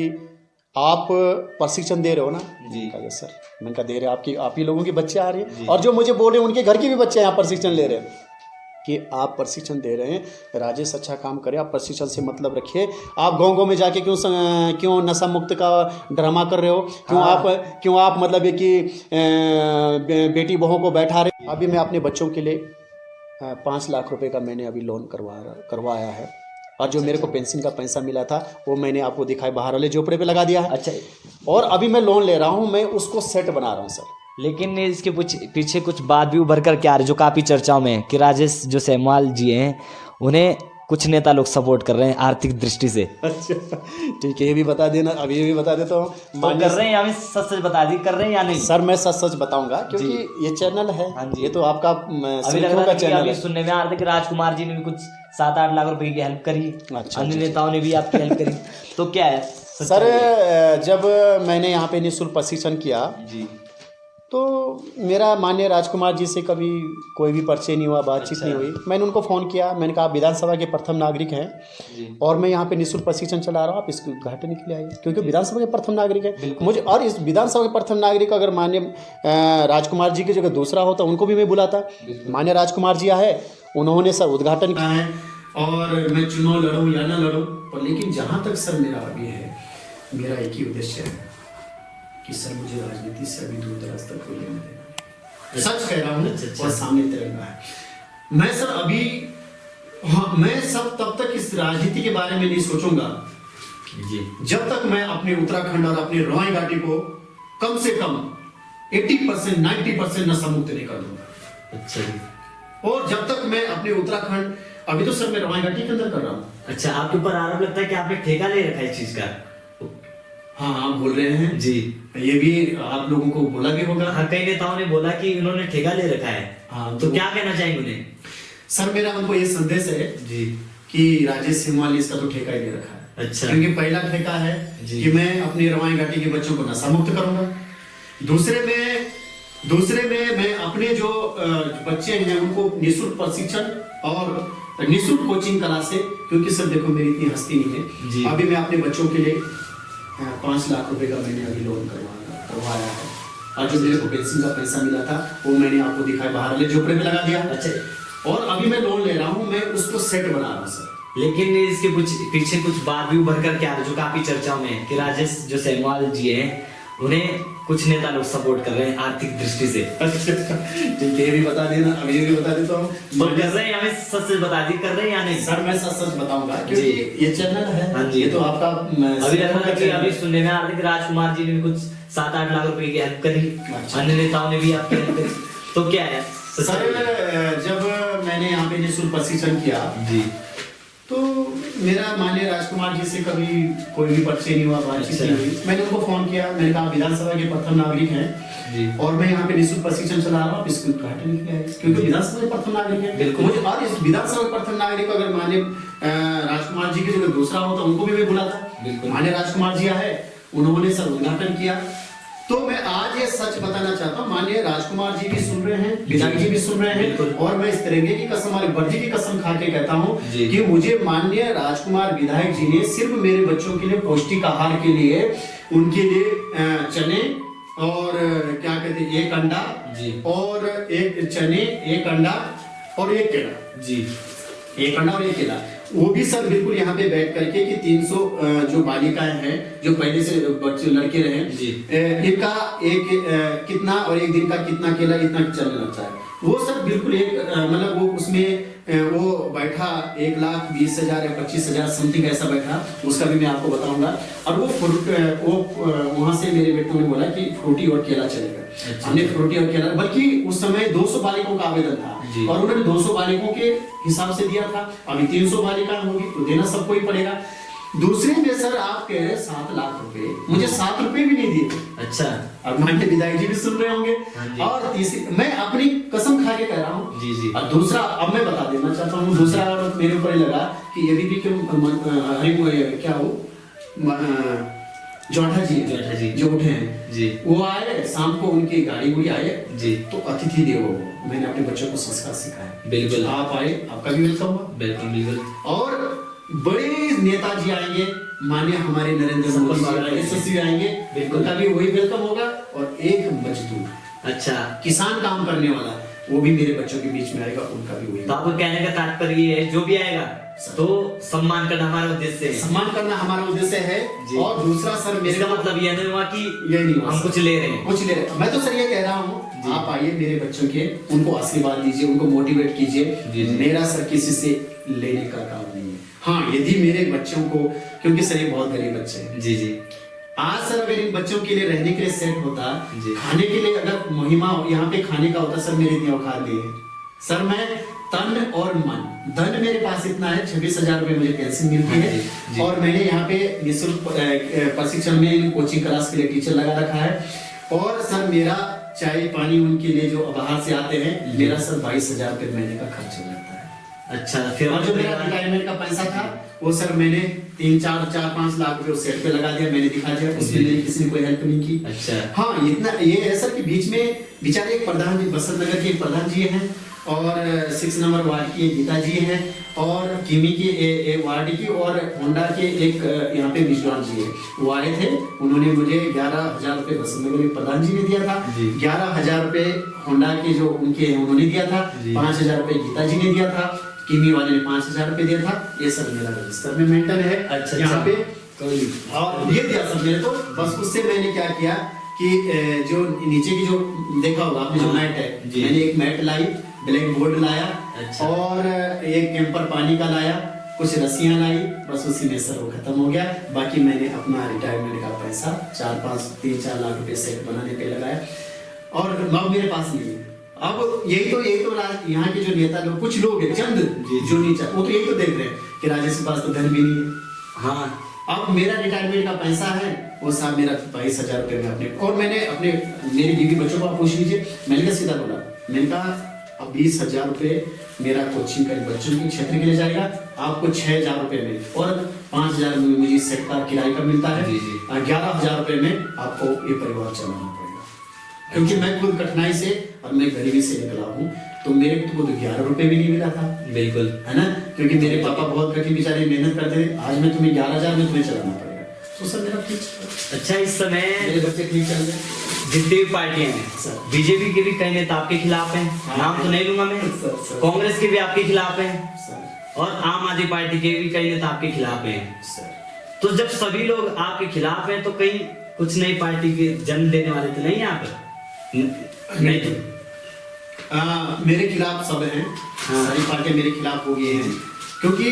आप प्रशिक्षण दे रहे हो ना? कहा यस सर। मैंने कहा दे रहे, आप ही लोगों के बच्चे आ रहे हैं, और जो मुझे बोल रहे हैं उनके घर के भी बच्चे यहाँ प्रशिक्षण ले रहे हैं कि आप प्रशिक्षण दे रहे हैं, राजेश अच्छा काम करे, आप प्रशिक्षण से मतलब रखिए। आप गांव में जाके क्यों नशा मुक्त का ड्रामा कर रहे हो? क्यों आप मतलब ये कि बेटी बहू को बैठा रहे? अभी मैं अपने बच्चों के लिए 5 लाख रुपए का मैंने अभी लोन करवाया है, और जो मेरे को पेंशन का पैसा मिला था वो मैंने आपको दिखाया, बाहर वाले झोपड़े पे लगा दिया है। अच्छा। और अभी मैं लोन ले रहा हूँ, मैं उसको सेट बना रहा हूँ सर। लेकिन इसके पीछे कुछ बात भी उभर कर के आ रही, जो काफ़ी चर्चाओं में, कि राजेश जो सेमवाल जी हैं, उन्हें कुछ नेता लोग सपोर्ट कर रहे हैं आर्थिक दृष्टि से। अच्छा ठीक है, ये भी बता देना। अभी ये भी बता देता हूँ। तो कर रहे हैं या सच बता दी, कर रहे हैं या नहीं? सर मैं सच बताऊंगा, क्योंकि ये चैनल है। ये तो आपका का चैनल है। सुनने में आ रहा था कि राजकुमार जी ने भी कुछ 7-8 लाख रुपए की हेल्प करी, अन्य नेताओं ने भी आपकी हेल्प करी, तो क्या है सर? जब मैंने यहाँ पे निःशुल्क प्रशिक्षण किया तो मेरा माननीय राजकुमार जी से कभी कोई भी परिचय नहीं हुआ, बातचीत नहीं हुई। मैंने उनको फ़ोन किया, मैंने कहा आप विधानसभा के प्रथम नागरिक हैं और मैं यहाँ पे निःशुल्क प्रशिक्षण चला रहा हूँ, आप इसके उद्घाटन के लिए आइए, क्योंकि विधानसभा के प्रथम नागरिक है मुझे। और इस विधानसभा के प्रथम नागरिक अगर माननीय राजकुमार जी की जगह दूसरा होता, उनको भी मैं बुलाता। माननीय राजकुमार जी आए, उन्होंने सर उद्घाटन किया है, और मैं चुनाव लड़ूँ या ना लड़ूँ, पर लेकिन जहाँ तक सर मेरा अभी है, मेरा एक ही उद्देश्य है कि सर मुझे राजनीति से अभी दूर दराज तक कोई लेना देना। सच कह रहा हूँ और सामने तिरंगा है। मैं सर अभी मैं सब तब तक इस राजनीति के बारे में नहीं सोचूंगा जब तक मैं अपने उत्तराखंड और अपने रवाई घाटी को कम से कम 80% 90% नशा मुक्त नहीं कर दूंगा। अच्छा। और जब तक मैं अपने उत्तराखंड, अभी तो सर मैं रवाई घाटी के अंदर कर रहा हूँ। अच्छा, आपके ऊपर आरोप लगता है कि आपने ठेका ले रखा है इस चीज का? हाँ, बोल रहे हैं जी। ये भी आप लोगों को बोला भी होगा। हाँ, कई नेताओं ने बोला कि उन्होंने ठेका ले रखा है। हाँ, तो क्या कहना चाहेंगे उन्हें? सर मेरा उनको ये संदेश है जी कि राजेश सेमवाल इसका तो ठेका ही ले रखा है। अच्छा। क्योंकि पहला ठेका है कि मैं अपनी रवाई घाटी के बच्चों को नशा मुक्त करूंगा। दूसरे में मैं अपने जो बच्चे हैं उनको निःशुल्क प्रशिक्षण और निःशुल्क कोचिंग क्लास से, क्योंकि सर देखो मेरी इतनी हस्ती नहीं है। अभी मैं अपने बच्चों के लिए 5 लाख रुपए का मैंने अभी लोन करवाया है, और जो मेरे को पेंशन का पैसा मिला था वो मैंने आपको दिखाया, बाहर वाले झोपड़े में लगा दिया। अच्छा। और अभी मैं लोन ले रहा हूँ, मैं उसको सेट बना रहा हूँ सर। लेकिन इसके पीछे कुछ बात भी उभर कर के आ रही, जो काफी चर्चाओं में, कि राजेश जो सेमवाल जी हैं उन्हें कुछ नेता लोग सपोर्ट कर रहे हैं आर्थिक दृष्टि से। ठीक है, ये भी बता देना, अब ये भी बता देता हूँ। तो कर रहे हैं, हमें सच सच बता दी कर रहे हैं या नहीं? सर मैं सच सच बताऊंगा, क्योंकि ये चैनल है। हाँ जी। ये तो आपका अभी लगा कि अभी सुनने में आ रहा है कि राजकुमार जी ने भी कुछ 7-8 लाख रुपए की हेल्प करी, अन्य नेताओं ने भी आपकी हेल्प करी, तो क्या है सर? जब मैंने यहाँ पे निःशुल्क प्रशिक्षण किया जी, तो मेरा माननीय राजकुमार जी से कभी कोई भी परिचय नहीं हुआ, बातचीत नहीं हुई। मैंने उनको फोन किया, मैंने कहा विधानसभा के प्रथम नागरिक हैं जी, और मैं यहाँ पे निःशुल्क प्रशिक्षण चला रहा हूँ, इसको उद्घाटन किया है, क्योंकि विधानसभा के प्रथम नागरिक है। बिल्कुल। मुझे और इस विधानसभा के प्रथम नागरिक को अगर माननीय राजकुमार जी की जगह दूसरा होता, उनको भी मैं बुलाता। बिल्कुल। माननीय राजकुमार जी आए, उन्होंने सर उद्घाटन किया। तो मैं आज ये सच बताना चाहता हूँ, माननीय राजकुमार जी भी सुन रहे हैं, विधायक जी भी सुन रहे हैं, और मैं इस तिरंगे की कसम, वाली वर्दी की कसम खा के कहता हूँ कि मुझे माननीय राजकुमार विधायक जी ने सिर्फ मेरे बच्चों के लिए पौष्टिक आहार के लिए, उनके लिए चने और क्या कहते हैं, एक अंडा और एक चने, एक अंडा और एक केला जी, एक अंडा और एक केला, वो भी सर बिल्कुल यहाँ पे बैठ करके कि 300 जो बालिकाएं हैं, जो पहले से बच्चे लड़के रहे, इनका एक कितना और एक दिन का कितना केला इतना चलने लगता है, वो सर बिल्कुल एक मतलब वो उसमें वो बैठा 1,20,000 या 25,000 समथिंग ऐसा बैठा, उसका भी मैं आपको बताऊंगा। और वो वहां से मेरे बेटों ने बोला कि फ्रूटी और केला चलेगा। हमने फ्रूटी और केला, बल्कि उस समय 200 बालिकाओं का आवेदन था और उन्होंने 200 बालिकाओं के हिसाब से दिया था। अभी 300 बालिका होगी तो देना सबको ही पड़ेगा। दूसरे में सर आप कह रहे 7 लाख रुपए, मुझे 7 रुपए भी नहीं दिए। अच्छा, अब माननीय विधायक जी भी सुन रहे होंगे। और तीसरी, मैं अपनी कसम खा के कह रहा हूँ जी जी। और दूसरा, अब मैं बता देना चाहता हूँ, दूसरा आरोप मेरे ऊपर लगा कि यदि भी क्यों क्या हो जोठा जी जो उठे हैं जी, वो आए शाम को, उनकी गाड़ी हुई आए जी, तो अतिथि देवो, मैंने अपने बच्चों को संस्कार सिखाया। बिल्कुल, आप आए, आपका भी वेलकम हुआ। बिल्कुल बिल्कुल। और बड़े नेताजी आएंगे, माननीय हमारे नरेंद्र मोदी यशस्वी आएंगे, बिल्कुल का भी वही वेलकम होगा। और एक मजदूर, अच्छा किसान काम करने वाला, वो भी मेरे बच्चों के बीच में आएगा, उनका भी वही। तो आपको कहने का तात्पर्य ये है, जो भी आएगा तो सम्मान करना हमारा उद्देश्य है, सम्मान करना हमारा उद्देश्य है। और दूसरा सर, मेरे मतलब ये नहीं हुआ कि ये नहीं हुआ हम कुछ ले रहे हैं, कुछ ले रहे हैं। मैं तो सर ये कह रहा हूँ, आप आइए मेरे बच्चों के, उनको आशीर्वाद दीजिए, उनको मोटिवेट कीजिए। मेरा सर किसी से लेने का काम नहीं है। हाँ, यदि मेरे बच्चों को, क्योंकि सर ये बहुत गरीब बच्चे हैं जी जी, आज सर अगर इन बच्चों के लिए रहने के लिए सेट होता, खाने के लिए अगर महिमा यहाँ पे खाने का होता, सर मेरे इतनी औकात नहीं है। सर मैं तन और मन, धन मेरे पास इतना है, 26,000 रुपए मुझे पेंशन मिलती है। और मैंने यहाँ पे निःशुल्क प्रशिक्षण में कोचिंग क्लास के लिए टीचर लगा रखा है। और सर मेरा चाय पानी उनके लिए जो बाहर से आते हैं, मेरा सर 22,000 रुपए महीने का खर्च हो जाता है। अच्छा, फिर और जो मेरा रिटायरमेंट का पैसा था, वो सर मैंने 3-4-5 लाख रुपए उस सेट पे लगा दिया, मैंने दिखा दिया, उसमें मेरी किसी ने कोई हेल्प नहीं की। अच्छा, हाँ इतना ये है सर कि बीच में बेचारे एक प्रधान जी, बसंत नगर के एक प्रधान जी हैं, और 6 नंबर वार्ड की गीता जी हैं, और किमी की वार्ड की, और होंडा के एक यहाँ पे विजवान जी है, वो आए थे। उन्होंने मुझे 11,000 रुपए बसंत नगर के प्रधान जी ने दिया था, 11,000 रुपए होंडा के जो उनके उन्होंने दिया था, 5,000 रुपए गीता जी ने दिया था, किमी वाले ने 5,000 रुपए दिया था। ये सब मेरा रजिस्टर में मेंटेन है। अच्छा, यहाँ पे और ये दिया सब मेरे को। बस उससे मैंने क्या किया कि जो नीचे की जो देखा होगा आपने, जो मैट है, मैंने एक मैट लाई, ब्लैक बोर्ड लाया। अच्छा। और एक कैंपर पानी का लाया, कुछ रस्सियां लाई, बस उसी में सर वो खत्म हो गया। बाकी मैंने अपना रिटायरमेंट का पैसा 3-4 लाख रुपए सेट बनाने पे लगाया, और अब मेरे पास नहीं है। अब यही तो यहाँ के जो नेता लोग, कुछ लोग हैं चंद जो नीचा, वो तो यही तो देख रहे हैं कि राजेश के पास तो धन भी नहीं है। हाँ, अब मेरा रिटायरमेंट का पैसा है, वो साहब मेरा 22,000 रुपए में अपने, और मैंने अपने मेरी बीवी बच्चों को आप पूछ लीजिए, मैंने क्या सीधा बोला, मैंने कहा अब 20,000 रुपए मेरा कोचिंग का बच्चों के क्षेत्र के लिए जाएगा, आपको 6,000 रुपए में, और 5,000 मुझे सेट का किराए का मिलता है, 11,000 रुपए में आपको ये परिवार चलाना पड़ेगा। क्योंकि मैं खुद कठिनाई से और मैं गरीबी से निकला हूँ, तो मेरे को तो 11 रुपए भी नहीं मिला था। बिल्कुल, है ना, क्योंकि मेरे पापा बहुत कठिन बेचारे मेहनत करते थे। आज मैं तुम्हें 11,000 में तुम्हें चलाना पड़ेगा, तो सर मेरा ठीक। अच्छा, इस समय मेरे बच्चे ठीक चल रहे हैं। जितनी भी पार्टियां हैं, बीजेपी के भी कई नेता आपके खिलाफ हैं, नाम तो नहीं लूंगा मैं, कांग्रेस के भी आपके खिलाफ हैं, और आम आदमी पार्टी के भी कई नेता आपके खिलाफ हैं। तो जब सभी लोग आपके खिलाफ हैं, तो कहीं कुछ नई पार्टी के जन्म देने वाले तो नहीं यहाँ पर? नहीं तो मेरे खिलाफ सब हैं। हाँ। सारी पार्टियां मेरे खिलाफ हो गई हैं, क्योंकि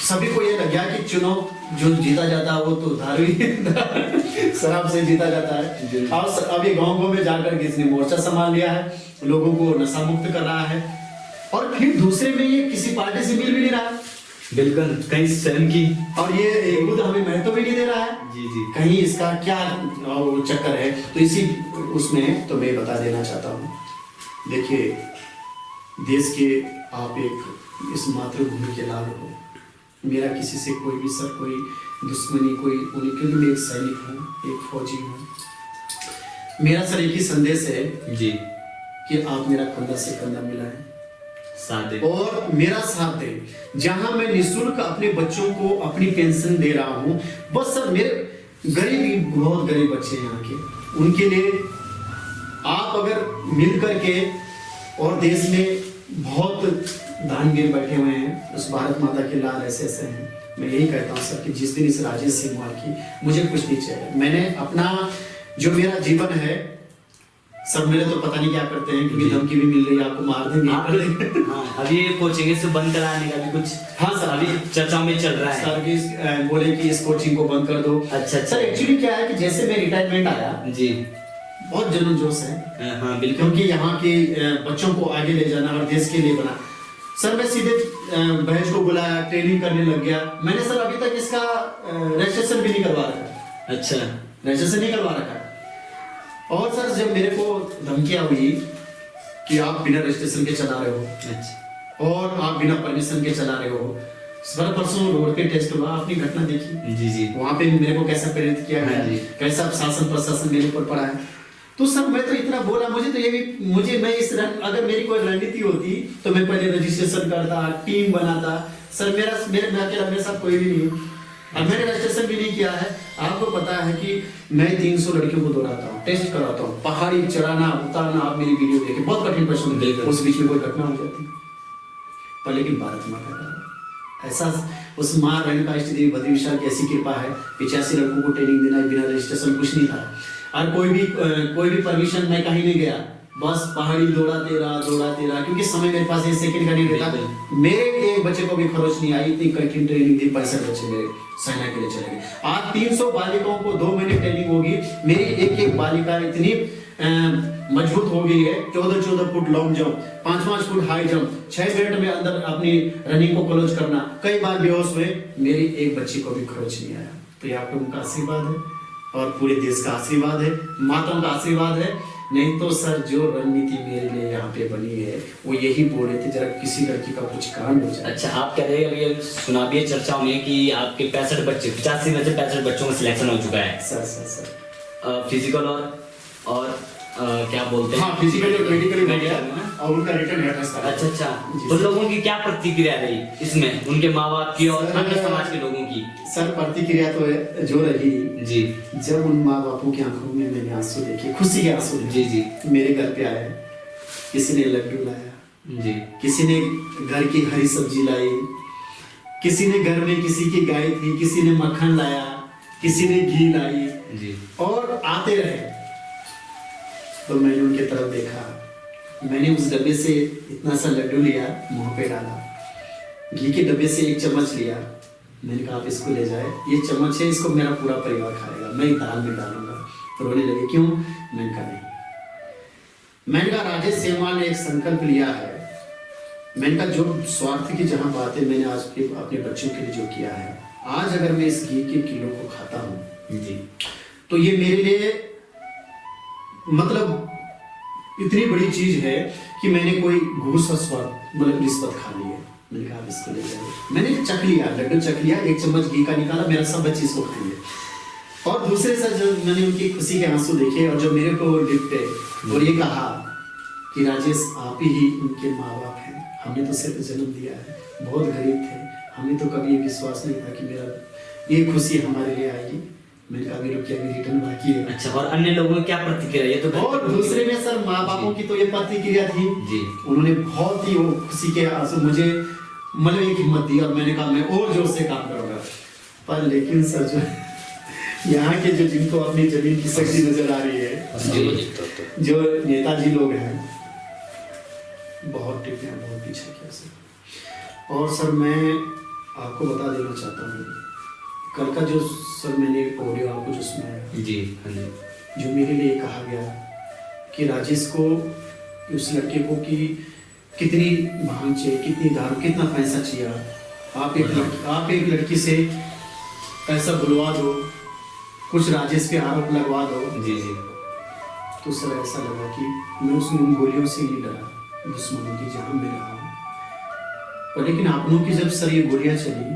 सभी को ये लग गया कि चुनाव जो जीता जाता है वो तो दारू ही शराब से जीता जाता है। और अब ये गाँव में जाकर के इसने मोर्चा संभाल लिया है, लोगों को नशा मुक्त कर रहा है, और फिर दूसरे में ये किसी पार्टी से मिल भी नहीं रहा है। बिल्कुल, कहीं स्वयं की। और ये खुद हमें महत्व भी नहीं दे रहा है। जी जी। कहीं इसका क्या चक्कर है, तो इसी उसमें तो मैं बता देना चाहता हूँ। देखिए, देश के आप एक इस मातृभूमि के लाल हो। मेरा किसी से कोई भी सर कोई दुश्मनी कोई उन्हीं, क्योंकि मैं एक सैनिक हूँ, एक फौजी हूँ। मेरा सर एक ही संदेश है जी कि आप मेरा कंधा से कंधा मिलाएं, साथ दे। और मेरा साथ दें। जहां मैं निःशुल्क अपने बच्चों को अपनी पेंशन दे रहा हूं, बस सर मेरे गरीब, बहुत गरीब बच्चे हैं यहाँ के, उनके लिए आप अगर मिल करके, और देश में बहुत दानवीर बैठे हुए हैं, उस भारत माता के लाल ऐसे हैं। मैं यही कहता हूँ सर कि जिस दिन इस राजेश सेमवाल की, मुझे कुछ नहीं चाहिए। मैंने अपना जो मेरा जीवन है, सब मेरे तो पता नहीं क्या करते हैं, क्योंकि धमकी भी मिल रही है, आपको मार देंगे, कर देंगे। हाँ, अभी ये कोचिंग से बंद कराने का भी कुछ, हाँ सर, अभी चर्चा में चल रहा है सर कि बोले कि इस कोचिंग को बंद कर दो। अच्छा सर एक्चुअली क्या है कि जैसे मैं रिटायरमेंट आया, जी। बहुत जुनून जोश है, हाँ बिल्कुल, क्योंकि यहाँ के बच्चों को आगे ले जाना और देश के लिए बना। सर मैं सीधे बहस को बुलाया, ट्रेनिंग करने लग गया। मैंने सर अभी तक इसका रजिस्ट्रेशन भी नहीं करवा रखा। अच्छा, रजिस्ट्रेशन नहीं करवा रखा। और सर जब मेरे को धमकियां हुई कि आप बिना रजिस्ट्रेशन के चला रहे हो, अच्छा, और आप बिना परमिशन के चला रहे हो। सर परसों रोड पे टेस्ट हुआ, आपने घटना देखी, जी जी। वहाँ पे मेरे को कैसा प्रेरित किया हाँ गया, जी। कैसा शासन प्रशासन मेरे ऊपर पड़ा है। तो सर मैं तो इतना बोला, मुझे तो ये भी, मुझे मैं इस अगर मेरी कोई रणनीति होती तो मैं पहले रजिस्ट्रेशन करता, टीम बनाता। सर मेरे मैं अकेला, मेरे साथ कोई भी नहीं है, और मैंने रजिस्ट्रेशन भी नहीं किया है। आपको पता है कि मैं 300 लड़कियों को दौड़ाता हूँ, टेस्ट कराता हूँ, पहाड़ी चढ़ाना उतारना। आप मेरी वीडियो देखे, बहुत कठिन प्रश्न है, उस बीच में कोई घटना हो जाती पर, लेकिन भारत माता का ऐसा, उस माँ रेणुका देवी बद्री विशाल की ऐसी कृपा है, 85 लड़कों को ट्रेनिंग देना बिना रजिस्ट्रेशन, कुछ नहीं था। और कोई भी परमिशन मैं कहीं नहीं गया, बस पहाड़ी दौड़ाते रहा, क्योंकि समय मेरे पास 1 सेकंड का नहीं रहता। मेरे एक बच्चे को भी खरोच नहीं आई, इतनी कठिन ट्रेनिंग थी। 65 बच्चे मेरे सेना के लिए चले गए। आज 300 बालिकाओं को 2 महीने ट्रेनिंग होगी। मेरी एक बालिका इतनी मजबूत हो गई है, 14 foot long jump, 5 foot high jump, 6 minute में अंदर अपनी रनिंग को क्लोज करना, कई बार बेहोश हुए। मेरी एक बच्ची को भी खरोच नहीं आया। तो ये आप लोगों का आशीर्वाद है, और पूरे देश का आशीर्वाद है, माताओं का आशीर्वाद है। नहीं तो सर जो रणनीति मेरे लिए यहाँ पे बनी है, वो यही बोल रहे थे जरा किसी लड़की का कुछ कांड हो जाए। अच्छा, आप कह रहे हैं, अभी सुना भी है चर्चाओं में कि आपके 65 बच्चे, 85 में से 65 बच्चों का सिलेक्शन हो चुका है। सर फिजिकल और क्या बोलते हैं, हाँ, फिजिकल और मेडिकल हो गया, है ना? और उनका रिटर्न है। अच्छा, तो लोगों की क्या प्रतिक्रिया रही इसमें, उनके माँ बाप की और अन्य समाज के लोगों की? सर प्रतिक्रिया तो जो रही जी, जब उन माँ बापों की आंखों में मैंने आंसू देखे, खुशी के आंसू देखे। जी जी। मेरे घर पे आए, किसी ने लड्डू लाया जी, किसी ने घर की हरी सब्जी लाई, किसी ने घर में किसी की गाय थी, किसी ने मक्खन लाया, किसी ने घी लाई, जी। और आते रहे। तो मैंने उनके तरफ देखा, मैंने उस डब्बे से इतना सा लड्डू लिया, मुंह पे डाला, घी के डब्बे से 1 चम्मच लिया, मैंने कहा आप इसको ले जाए, ये चम्मच है, इसको मेरा पूरा परिवार खाएगा, मैं दाल में डालूंगा। रोने लगे, क्यों? मैंने कहा नहीं। मैंने कहा राजेश सेमवाल ने एक संकल्प लिया है। मैंने कहा जो स्वार्थ की जहां बात है, मैंने आज अपने बच्चों के लिए जो किया है, आज अगर मैं इस घी के किलो को खाता हूँ जी, तो ये मेरे लिए मतलब इतनी बड़ी चीज है कि मैंने कोई घूस और स्वार्थ मतलब रिश्वत खा ली है। मैंने कहा इसको ले जाए, मैंने चख लिया, लड्डू चख लिया, 1 चम्मच घी का निकाला, मेरा सब बच्चे इसको खाएंगे। और दूसरे से जब मैंने उनकी खुशी के आंसू देखे, और जो मेरे को लिपटे और ये कहा कि राजेश आप ही उनके माँ बाप हैं, हमने तो सिर्फ जन्म दिया है, बहुत गरीब थे, हमें तो कभी ये विश्वास नहीं था कि मेरा ये खुशी हमारे लिए आएगी। मैंने कहा अभी रुकिए, अभी रिटर्न बाकी है। अच्छा, और अन्य लोगों की क्या प्रतिक्रिया? ये तो और दूसरे में सर माँ बापों की तो ये प्रतिक्रिया थी जी, उन्होंने बहुत ही वो खुशी के आंसू मुझे मतलब एक हिम्मत दी, और मैंने कहा मैं और जोर से काम करूंगा। पर लेकिन सर जो यहाँ के जो जिनको अपनी जमीन की शक्ति नजर आ रही है, जो नेताजी लोग हैं, बहुत टिके हैं, बहुत पीछे किया सर। और सर मैं आपको बता देना चाहता हूँ, कल का जो सर मैंने ऑडियो आपको जो सुनाया जी, हाँ जी, जो मेरे लिए कहा गया कि राजेश को, उस लड़के को कि कितनी भांग चाहिए, कितनी दारू, कितना पैसा चाहिए, आप एक लड़की से पैसा बुलवा दो, कुछ राजेश पे आरोप लगवा दो। जी जी। तो सर ऐसा लगा कि मैं उन गोलियों से नहीं डरा, दुश्मनों की जहाँ में रहा हूँ, पर लेकिन अपनों की जब सर ये गोलियाँ चली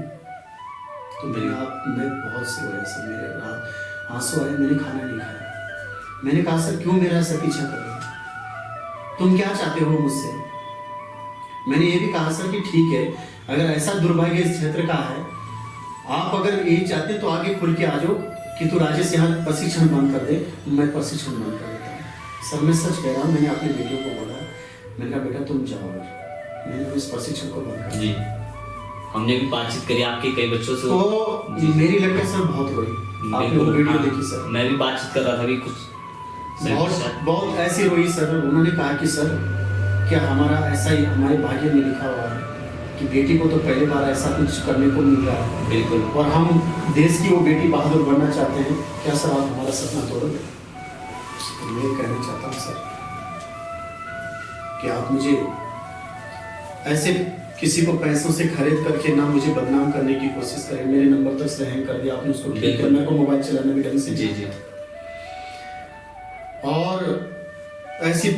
तो मैं बहुत से वजह से मेरे रात आंसू आए, मैंने खाना नहीं खाया। मैंने कहा सर क्यों मेरा ऐसा पीछा कर रहे हो, तुम क्या चाहते हो मुझसे? मैंने ये भी कहा सर कि ठीक है, अगर ऐसा दुर्भाग्य इस क्षेत्र का है, आप अगर यही चाहते तो आगे खुल के आ जाओ कि तू राजेश यहाँ प्रशिक्षण बंद कर दे, मैं प्रशिक्षण बंद कर देता हूँ। सर मैं सच कह रहा हूँ, मैंने अपने बेटियों को बोला, मैंने कहा बेटा तुम जाओ, मैंने इस प्रशिक्षण को बंद कर जी। हमने भी बातचीत करी आपके कई बच्चों से, तो मेरी लड़कियां सर बहुत रोई। आपने वो वीडियो देखी सर? मैं भी बातचीत कर रहा था अभी कुछ, बहुत ऐसी रोई सर। उन्होंने कहा कि सर क्या हमारा ऐसा ही हमारे भाग्य में लिखा हुआ है कि बेटी को तो पहली बार ऐसा कुछ करने को मिल रहा है, बिल्कुल, और हम देश की वो बेटी बहादुर बनना चाहते हैं, क्या सर आप हमारा सपना तोड़ोगे? तो मैं कहना चाहता हूँ सर कि आप मुझे ऐसे किसी को पैसों से खरीद करके ना मुझे बदनाम करने की कोशिश करें। मेरे नंबर तक से हैंग कर दिया आपने, उसको ठीक है, मेरे को मोबाइल चलाने भी ढंग से। जी जी। और ऐसी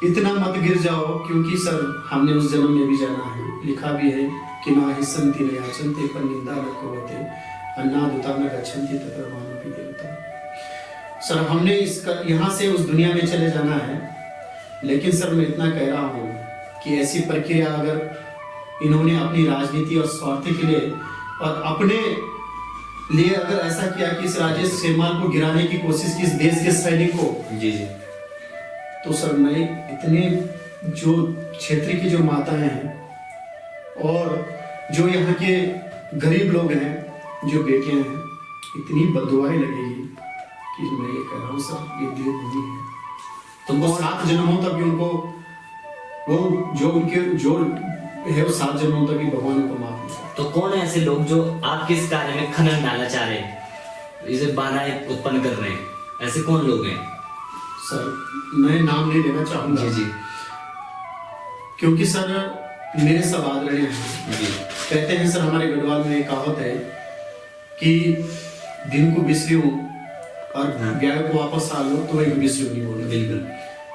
इतना मत गिर जाओ, क्योंकि सर हमने उस जन्म में भी जाना है, लिखा भी है कि ना हिस्संती न याचन्ते पर निंदा न कुर्वते अन्नादुता न गच्छन्ति तत्र मानोपि देवता। सर हमने इसका यहाँ से उस दुनिया में चले जाना है, लेकिन सर मैं इतना कह रहा हूँ कि ऐसी प्रक्रिया अगर इन्होंने अपनी राजनीति और स्वार्थ के लिए और अपने लिए अगर ऐसा किया कि इस राजेश सेमवाल को गिराने की कोशिश की, इस देश के सैनिक को, जी जी, तो सर मैं इतने जो क्षेत्र की जो माताएं हैं और जो यहाँ के गरीब लोग हैं, जो बेटियां हैं, इतनी बददुआएं लगेगी कि मैं ये कह रहा हूँ सर ये देवभूमि है। तो वो 7 जन्मों तक उनको वो जो उनके जो है वो 7 जन्मों तक ही भगवान उनको माफ नहीं करें। तो कौन है ऐसे लोग जो आपके इस कार्य में खनन डालना चाह रहे हैं, इसे बाधाएं उत्पन्न कर रहे हैं, ऐसे कौन लोग हैं? सर मैं नाम नहीं लेना चाहूंगा जी जी, क्योंकि सर मेरे सब आदरणीय हैं जी, कहते हैं सर, हमारे गढ़वाल में एक कहावत है कि दिन को बिसरियो और ब्याह को वापस आ लो तो वही बिसरियो नहीं बोलो। बिल्कुल।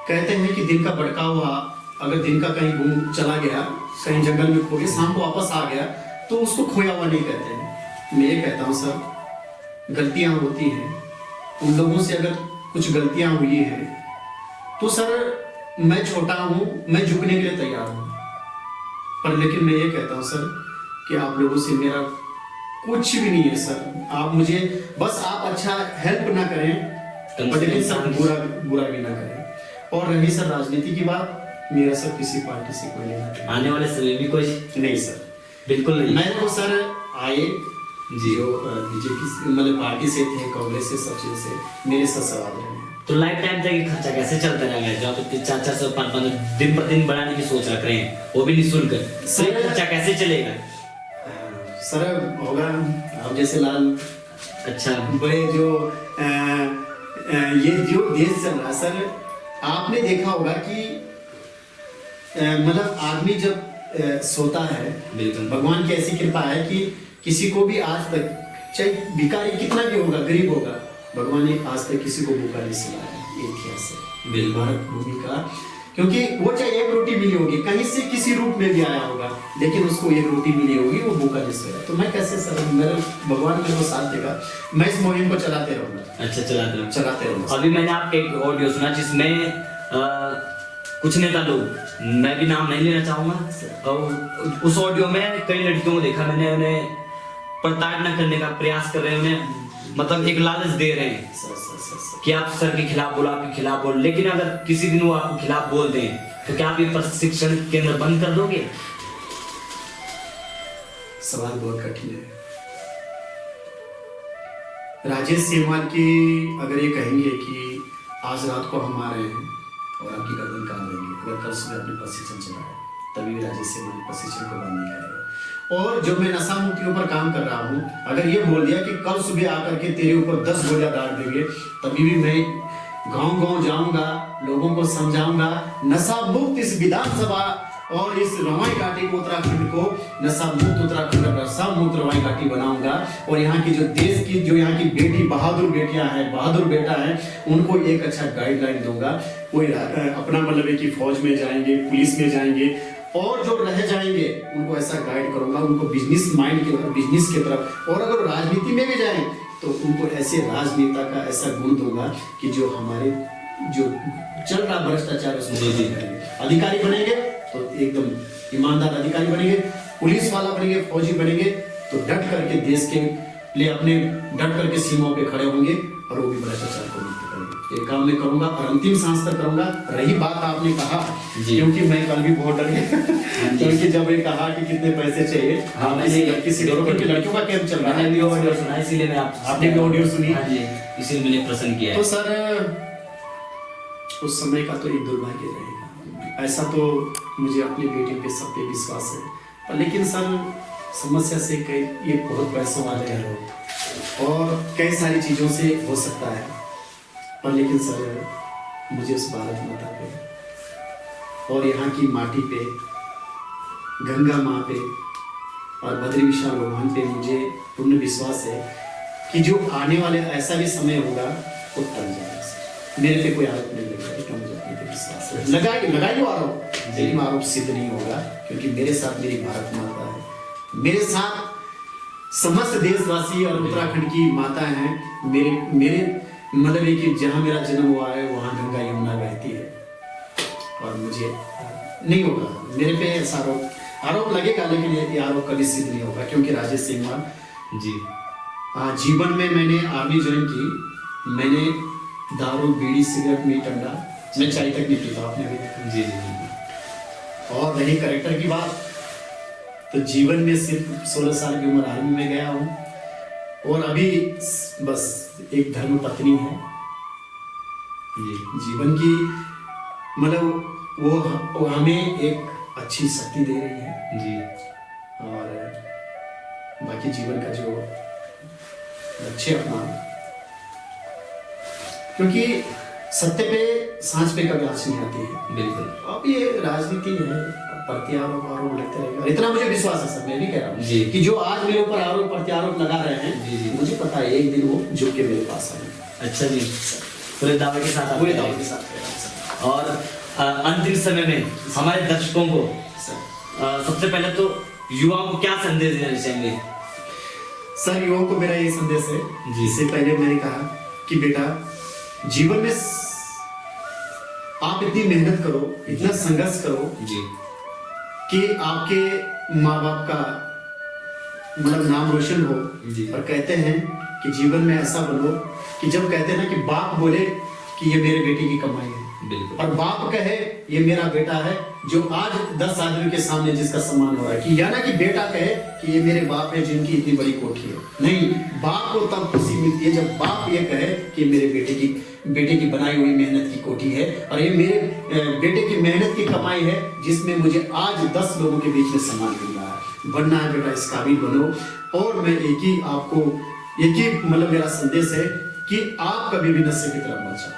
कहते हैं कि दिन का भड़का हुआ अगर दिन का कहीं घूम चला गया, कहीं जंगल में खो गया, शाम को वापस आ गया तो उसको खोया हुआ नहीं कहते हैं। मैं ये कहता हूँ सर गलतियां होती हैं, उन लोगों से अगर कुछ गलतियां हुई है तो सर मैं छोटा हूँ, मैं झुकने के लिए तैयार हूँ, पर लेकिन मैं ये कहता हूँ सर कि आप लोगों से मेरा कुछ भी नहीं है सर। आप मुझे बस आप अच्छा हेल्प ना करें, पर लेकिन सर बुरा भी ना करें। और रही सर राजनीति की बात, मेरा सर किसी पार्टी से कोई लेना देना आने वाले समय में कोई नहीं सर, बिल्कुल नहीं। मैंने वो सर आए जी, जो बीजेपी मतलब पार्टी से थे, कांग्रेस से, सब चीज से मेरे साथ सवाल रहे हैं। तो लाइफ टाइम तक ये खर्चा कैसे चलता रहेगा? जो आप 400 500 दिन पर दिन बढ़ाने की सोच रख रहे हैं, वो भी निःशुल्क, तो ये खर्चा कैसे चलेगा? सर होगा आप जैसे लाल अच्छा, बड़े जो ये जो देश चल रहा सर, आपने देखा होगा कि मतलब आदमी जब सोता है, बिल्कुल, भगवान की ऐसी कृपा है कि किसी को भी आज तक, चाहे भिखारी कितना भी होगा, गरीब होगा, भगवान ने आज तक किसी को भूखा नहीं सुलाया। ये इतिहास है बिल्कुल, भारत भूमि का, क्योंकि वो चाहे एक रोटी मिली होगी, कहीं से किसी रूप में भी आया होगा, लेकिन उसको एक रोटी मिली होगी, वो भूखा नहीं सोया। तो मैं कैसे सर, मेरा भगवान मेरे को साथ देगा, मैं इस मुहिम को चलाते रहूंगा। अच्छा, चलाते रहो। रहूंगा। अभी मैंने आपका एक ऑडियो सुना जिसमें कुछ नेता लोग, मैं भी नाम नहीं लेना चाहूंगा, और उस ऑडियो में कई लड़कियों को देखा मैंने, उन्हें प्रताड़ना करने का प्रयास कर रहे हैं, उन्हें मतलब एक लालच दे रहे हैं कि आप सर के खिलाफ बोलो, आपके खिलाफ बोलो, लेकिन अगर किसी दिन वो आपके खिलाफ बोल दें तो क्या आप ये प्रशिक्षण केंद्र बंद कर दोगे? सवाल बहुत कठिन है। राजेश सेमवाल की अगर ये कहेंगे कि आज रात को हम आ रहे हैं और आपकी गर्दन काट देंगे, अगर कल सुबह अपने प्रशिक्षण चलाए तभी भी राजेश सेमवाल प्रशिक्षण को बंद नहीं करेगा। और जो मैं नशा मुक्तियों पर काम कर रहा हूँ, अगर ये बोल दिया कि कल सुबह आकर के तेरे ऊपर 10 गोलियां दाग देंगे, तभी भी मैं गांव-गांव जाऊंगा, लोगों को समझाऊंगा, नशा मुक्त इस विधानसभा और इस रवाई घाटी को, उत्तराखंड को नशा मुक्त उत्तराखंड, नशा मुक्त रवाई घाटी बनाऊंगा। और यहाँ की जो देश की, जो यहाँ की बेटी बहादुर बेटियां हैं, बहादुर बेटा है, उनको एक अच्छा गाइडलाइन दूंगा। कोई अपना मतलब है कि फौज में जाएंगे, पुलिस में जाएंगे, और जो रह जाएंगे उनको ऐसा गाइड करूंगा, उनको बिजनेस माइंड की तरफ, बिजनेस की तरफ। और अगर राजनीति में भी जाएं तो उनको ऐसे राजनेता का ऐसा गुण दूंगा कि जो हमारे जो चल रहा भ्रष्टाचार उसमें अधिकारी बनेंगे तो एकदम ईमानदार अधिकारी बनेंगे, पुलिस वाला बनेंगे, फौजी बनेंगे तो डट करके देश के लिए अपने डट करके सीमाओं पे खड़े होंगे और वो भी भ्रष्टाचार को मुक्त करेंगे। ये काम मैं करूंगा और अंतिम सांस तक करूंगा। रही बात आपने कहा, क्योंकि मैं कल भी बहुत डर गया क्योंकि जब ये कहा कि कितने पैसे चाहिए, किसी लड़कियों का कैंप चल रहा है, मैंने भी ऑडियो सुना, इसीलिए मैं आपने भी ऑडियो सुनी, इसीलिए मैंने प्रश्न किया। तो सर उस समय का तो एक दुर्भाग्य रहेगा, ऐसा तो मुझे अपनी बेटी पे सब पे विश्वास है, पर लेकिन सर समस्या से कई ये बहुत पैसों वाले हैं लोग और कई सारी चीज़ों से हो सकता है, पर लेकिन सर मुझे उस भारत माता पे और यहाँ की माटी पे, गंगा माँ पे और बद्री विशाल भगवान पे मुझे पूर्ण विश्वास है कि जो आने वाले ऐसा भी समय होगा वो टल जाएगा। मेरे पे कोई आरोप नहीं लगेगा, इसका मुझे अपने पे विश्वास है। लगाइए आरोप, लेकिन आरोप सिद्ध नहीं होगा, क्योंकि मेरे साथ मेरी भारत माता है, मेरे साथ समस्त देशवासी और उत्तराखंड की माता हैं। मेरे मतलब है कि जहाँ मेरा जन्म हुआ है वहाँ गंगा यमुना बहती है और मुझे नहीं होगा, मेरे पे ऐसा आरोप लगेगा, लेकिन ये आरोप कभी सिद्ध नहीं होगा, क्योंकि राजेश सेमवाल जी जीवन में मैंने आर्मी ज्वाइन की, मैंने दारू, बीड़ी, सिगरेट, मीट, अंडा, मैं चाय तक नहीं पीता, आपने भी देखा। जी जी। और रही कैरेक्टर की बात, तो जीवन में सिर्फ 16 साल की उम्र आर्मी में गया हूँ और अभी बस एक धर्म पत्नी है जी। जीवन की, मतलब वो हमें एक अच्छी शक्ति दे रही है जी। और बाकी जीवन का जो लक्ष्य अपना, क्योंकि सत्य पे सांस पे कभी आँच नहीं आती है। बिल्कुल। अब ये राजनीति है, प्रत्यारोप आरोप लगते रहेगा, इतना मुझे विश्वास है सर, मैं भी कह रहा हूँ कि जो आज मेरे ऊपर आरोप प्रत्यारोप लगा रहे हैं, मुझे पता है एक दिन वो झुक के मेरे पास आएंगे। अच्छा जी, पूरे दावे के साथ, पूरे दावे के साथ। और अंतिम समय में हमारे दर्शकों को सबसे पहले तो युवाओं को क्या संदेश देना चाहेंगे? सर युवाओं को मेरा ये संदेश है, इससे पहले मैंने कहा कि बेटा जीवन में आप इतनी मेहनत करो, इतना संघर्ष करो जी कि आपके माँ बाप का मतलब नाम रोशन हो। और कहते हैं कि जीवन में ऐसा बनो कि जब कहते हैं ना कि बाप बोले कि ये मेरे बेटे की कमाई है, और बाप कहे ये मेरा बेटा है, जो आज 10 आदमी के सामने जिसका सम्मान हो रहा है, कि या ना कि बेटा कहे कि ये मेरे बाप है जिनकी इतनी बड़ी कोठी है। नहीं, बाप को तब खुशी मिलती है जब बाप ये कहे कि मेरे बेटे की बनाई हुई मेहनत की कोठी है और ये मेरे बेटे की मेहनत की कमाई है, जिसमें मुझे आज 10 लोगों के बीच में सम्मान मिल रहा है। बनना है बेटा, इस काबिल बनो। और मैं एक ही मतलब मेरा संदेश है कि आप कभी भी नशे की तरफ मत जाओ।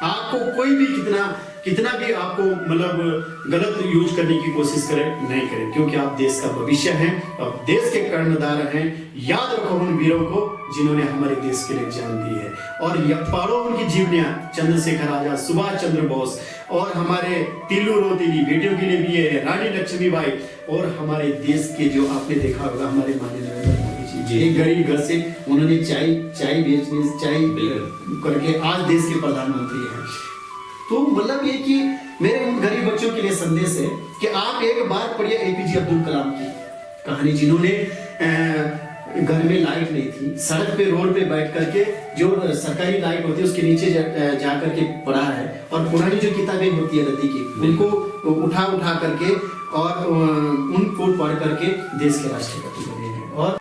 आपको कोई भी कितना भी आपको मतलब गलत यूज करने की कोशिश करे, नहीं करे, क्योंकि आप देश का भविष्य हैं, आप देश के कर्णधार हैं। याद रखो उन वीरों को जिन्होंने हमारे देश के लिए जान दी है, और पढ़ो उनकी जीवनियां, चंद्रशेखर आजाद, सुभाष चंद्र बोस, और हमारे तिल्लू रोतिली बेटियों के लिए भी है, रानी लक्ष्मीबाई, और हमारे देश के जो आपने देखा होगा हमारे माननीय नरेंद्र मोदी जी, एक गरीब घर से उन्होंने चाय करके आज देश के प्रधानमंत्री हैं। तो मतलब ये कि मेरे उन गरीब बच्चों के लिए संदेश है कि आप एक बार पढ़िए APJ अब्दुल कलाम की कहानी, जिन्होंने घर में लाइट नहीं थी, सड़क पे रोड पे बैठ करके जो सरकारी लाइट होती है उसके नीचे जा करके पढ़ा है, और पुरानी जो किताबें होती है नदी की, उनको उठा करके और उनको पढ़ करके देश के राष्ट्रपति